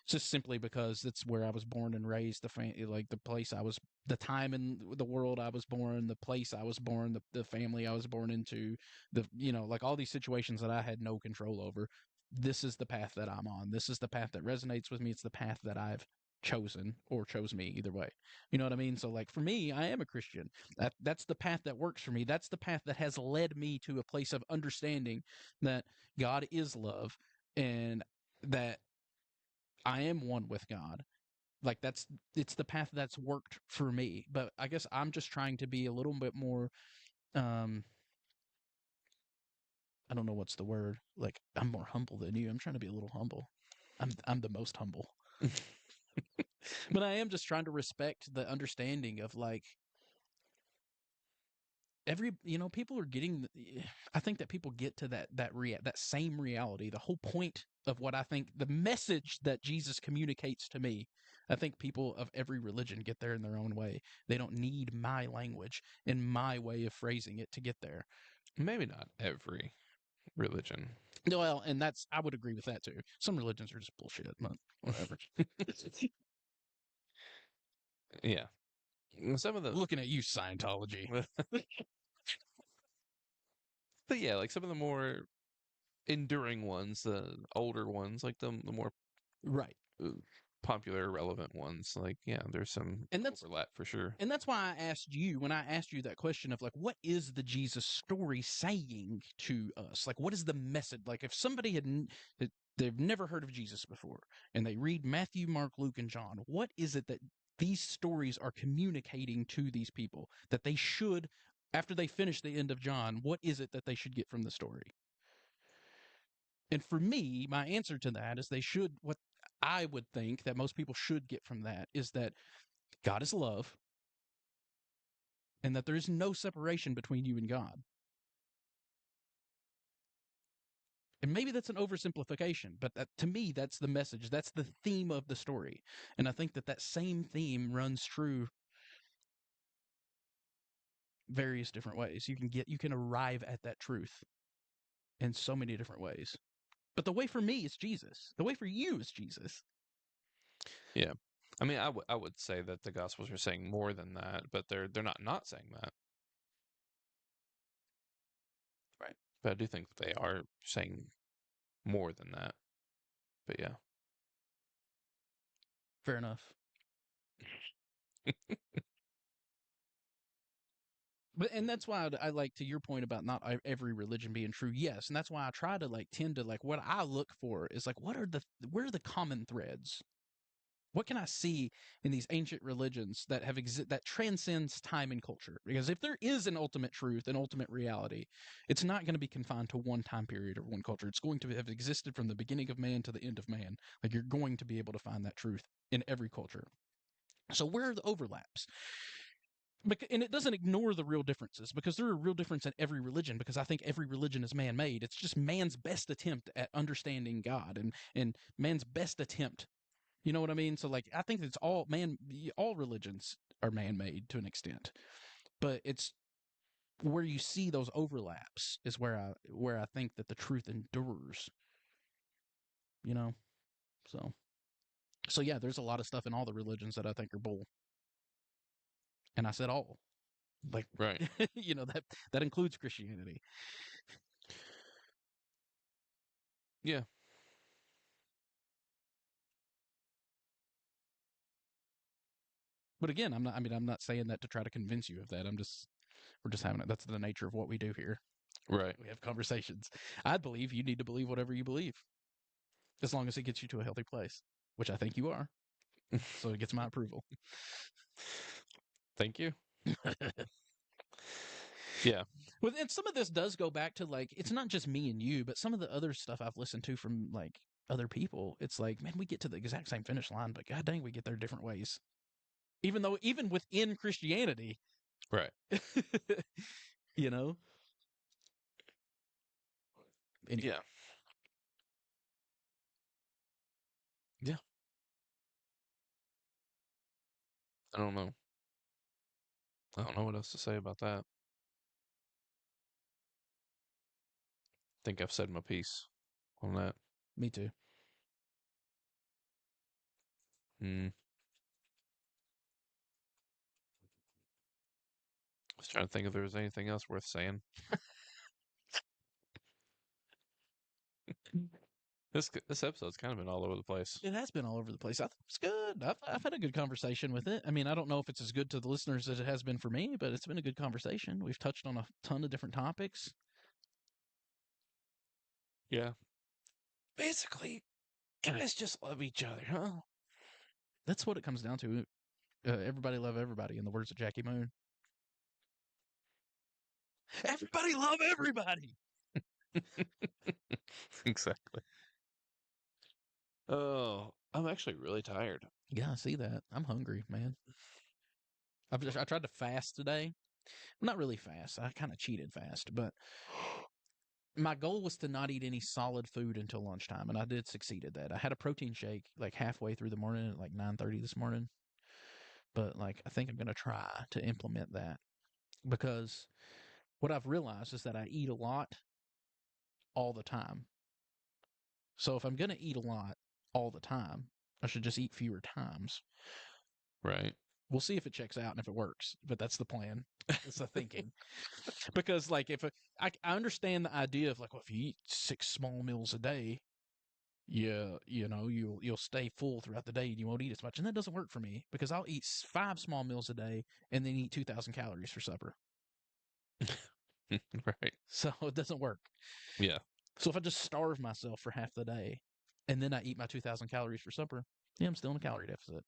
Just simply because it's where I was born and raised, like the place I was, the time in the world I was born, the place I was born, the family I was born into, like all these situations that I had no control over. This is the path that I'm on. This is the path that resonates with me. It's the path that I've chosen or chose me either way. You know what I mean? So like for me, I am a Christian. That's the path that works for me. That's the path that has led me to a place of understanding that God is love and that I am one with God. Like it's the path that's worked for me. But I guess I'm just trying to be a little bit more um I don't know what's the word. Like I'm more humble than you. I'm trying to be a little humble. I'm the most humble. But I am just trying to respect the understanding of like people are getting I think that people get to that same reality. The whole point of what I think the message that Jesus communicates to me, I think people of every religion get there in their own way. They don't need my language and my way of phrasing it to get there. Maybe not every religion. Well, and that's I would agree with that too. Some religions are just bullshit, but whatever. Yeah. Some of the Looking at you, Scientology. but yeah, like some of the more enduring ones, the older ones, like the more Right. uh, popular, relevant ones. Like, yeah, there's some And that's overlap for sure. And that's why I asked you when I asked you that question of like, what is the Jesus story saying to us? Like, what is the message? Like, if somebody they've never heard of Jesus before and they read Matthew, Mark, Luke, and John, what is it that these stories are communicating to these people that they should, after they finish the end of John, what is it that they should get from the story? And for me, my answer to that is what I would think that most people should get from that is that God is love and that there is no separation between you and God. And maybe that's an oversimplification, but to me, that's the message. That's the theme of the story. And I think that same theme runs through various different ways. You can arrive at that truth in so many different ways. But the way for me is Jesus. The way for you is Jesus. Yeah. I mean, I would say that the Gospels are saying more than that, but they're not saying that. Right. But I do think that they are saying more than that. But yeah. Fair enough. And that's why I like to your point about not every religion being true. Yes, and that's why I try to like tend to like what I look for is like where are the common threads? What can I see in these ancient religions that that transcends time and culture? Because if there is an ultimate truth, an ultimate reality, it's not going to be confined to one time period or one culture. It's going to have existed from the beginning of man to the end of man. Like you're going to be able to find that truth in every culture. So where are the overlaps? And it doesn't ignore the real differences because there are real difference in every religion because I think every religion is man-made. It's just man's best attempt at understanding God and man's best attempt. You know what I mean? So like I think it's all religions are man-made to an extent. But it's where you see those overlaps is where I think that the truth endures, you know? So yeah, there's a lot of stuff in all the religions that I think are bull. And I said all. Like Right. that includes Christianity. Yeah. But again, I'm not saying that to try to convince you of that. I'm just We're just having it. That's the nature of what we do here. Right. We have conversations. I believe you need to believe whatever you believe, as long as it gets you to a healthy place, which I think you are. So it gets my approval. Thank you. Yeah. Well, and some of this does go back to like it's not just me and you, but some of the other stuff I've listened to from like other people. It's like, man, we get to the exact same finish line, but god dang, we get there different ways. Even within Christianity, Right. you know. Anyway, Yeah. Yeah. I don't know. I don't know what else to say about that. Think I've said my piece on that. me too. Hmm. I was trying to think if there was anything else worth saying. This episode's kind of been all over the place. It has been all over the place. I think it's good. I've had a good conversation with it. I mean, I don't know if it's as good to the listeners as it has been for me, but it's been a good conversation. We've touched on a ton of different topics. Yeah. Basically, guys just love each other, huh? That's what it comes down to. Everybody love everybody, in the words of Jackie Moon. Everybody love everybody. Exactly. Oh, I'm actually really tired. Yeah, I see that. I'm hungry, man. I tried to fast today. Not really fast. I kind of cheated fast, but my goal was to not eat any solid food until lunchtime, and I did succeed at that. I had a protein shake like halfway through the morning at like 9:30 this morning, but like I think I'm gonna try to implement that because what I've realized is that I eat a lot all the time. So if I'm gonna eat a lot all the time, I should just eat fewer times. Right. We'll see if it checks out and if it works, but that's the plan. That's the thinking. Because like if I understand the idea of like, well, if you eat 6 small meals a day, yeah, you'll stay full throughout the day and you won't eat as much, and that doesn't work for me because I'll eat 5 small meals a day and then eat 2,000 calories for supper. Right. So it doesn't work. Yeah. So if I just starve myself for half the day and then I eat my 2,000 calories for supper, yeah, I'm still in a calorie deficit.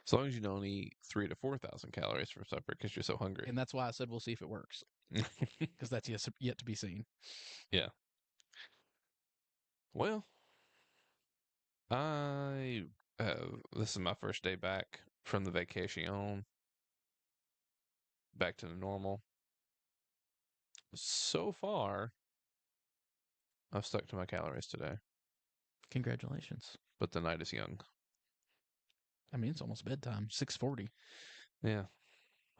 As long as you don't eat 3 to 4,000 calories for supper because you're so hungry. And that's why I said we'll see if it works because that's yet to be seen. Yeah. Well, I this is my first day back from the vacation, back to the normal. So far, I've stuck to my calories today, Congratulations. but the night is young. I mean, it's almost bedtime, 6:40. Yeah,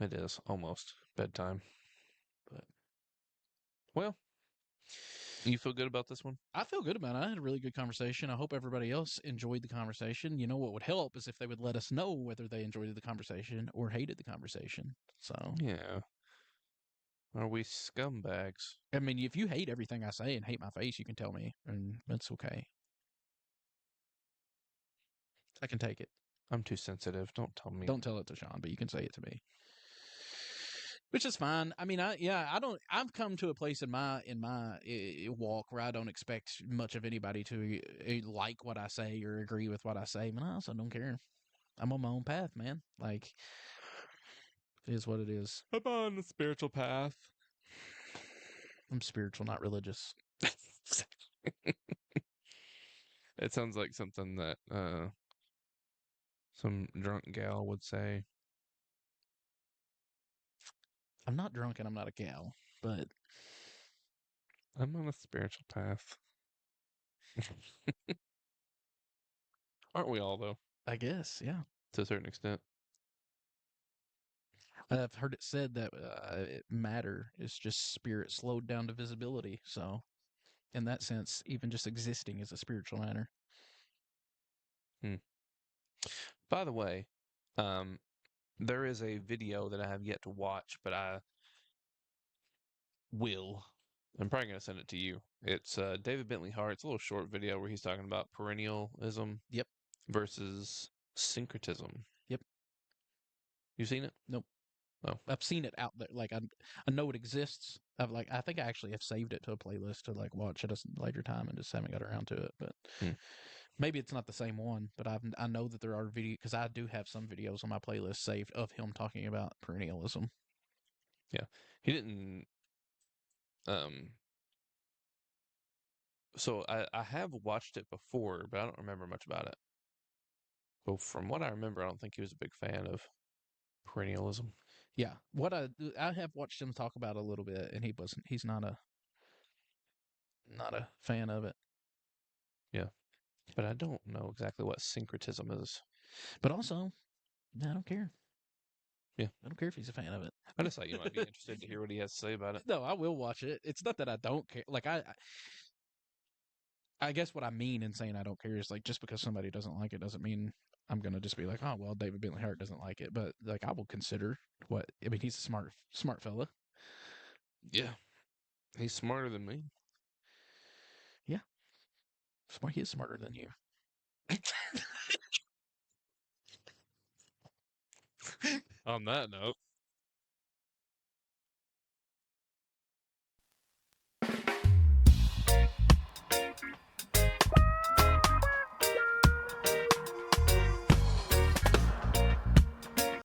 it is almost bedtime. But Well, you feel good about this one? I feel good about it. I had a really good conversation. I hope everybody else enjoyed the conversation. You know what would help is if they would let us know whether they enjoyed the conversation or hated the conversation. So, Yeah. Are we scumbags? I mean, if you hate everything I say and hate my face, you can tell me, and that's okay. I can take it. I'm too sensitive. Don't tell me. Don't tell it to Sean, but you can say it to me. Which is fine. I mean, I don't. I've come to a place in my walk where I don't expect much of anybody to like what I say or agree with what I say, but I also don't care. I'm on my own path, man. Like, it is what it is. I'm on the spiritual path. I'm spiritual, not religious. It sounds like something that some drunk gal would say. I'm not drunk and I'm not a gal, but I'm on a spiritual path. Aren't we all, though, I guess, yeah. to a certain extent? I've heard it said that matter is just spirit slowed down to visibility. So, in that sense, even just existing is a spiritual matter. Hmm. By the way, um, there is a video that I have yet to watch, but I will. I'm probably going to send it to you. It's David Bentley Hart. It's a little short video where he's talking about perennialism Yep. versus syncretism. Yep. You seen it? Nope. Oh, I've seen it out there. Like I know it exists. I think I actually have saved it to a playlist to like watch at a later time and just haven't got around to it. But hmm. maybe it's not the same one. But I know that there are videos because I do have some videos on my playlist saved of him talking about perennialism. Yeah. He didn't. Um. So I have watched it before, but I don't remember much about it. Well, from what I remember, I don't think he was a big fan of perennialism. Yeah, what I have watched him talk about a little bit, and he's not a fan of it. Yeah, but I don't know exactly what syncretism is. But also, I don't care. Yeah, I don't care if he's a fan of I just thought you might be it. interested to hear what he has to say about it. No, I will watch it. It's not that I don't care. Like I guess what I mean in saying I don't care is like just because somebody doesn't like it doesn't mean I'm gonna just be like, oh well, David Bentley Hart doesn't like it. But like I will consider what I mean. He's a smart fella. Yeah, he's smarter than me. Yeah, smart. He is smarter than you. On that note.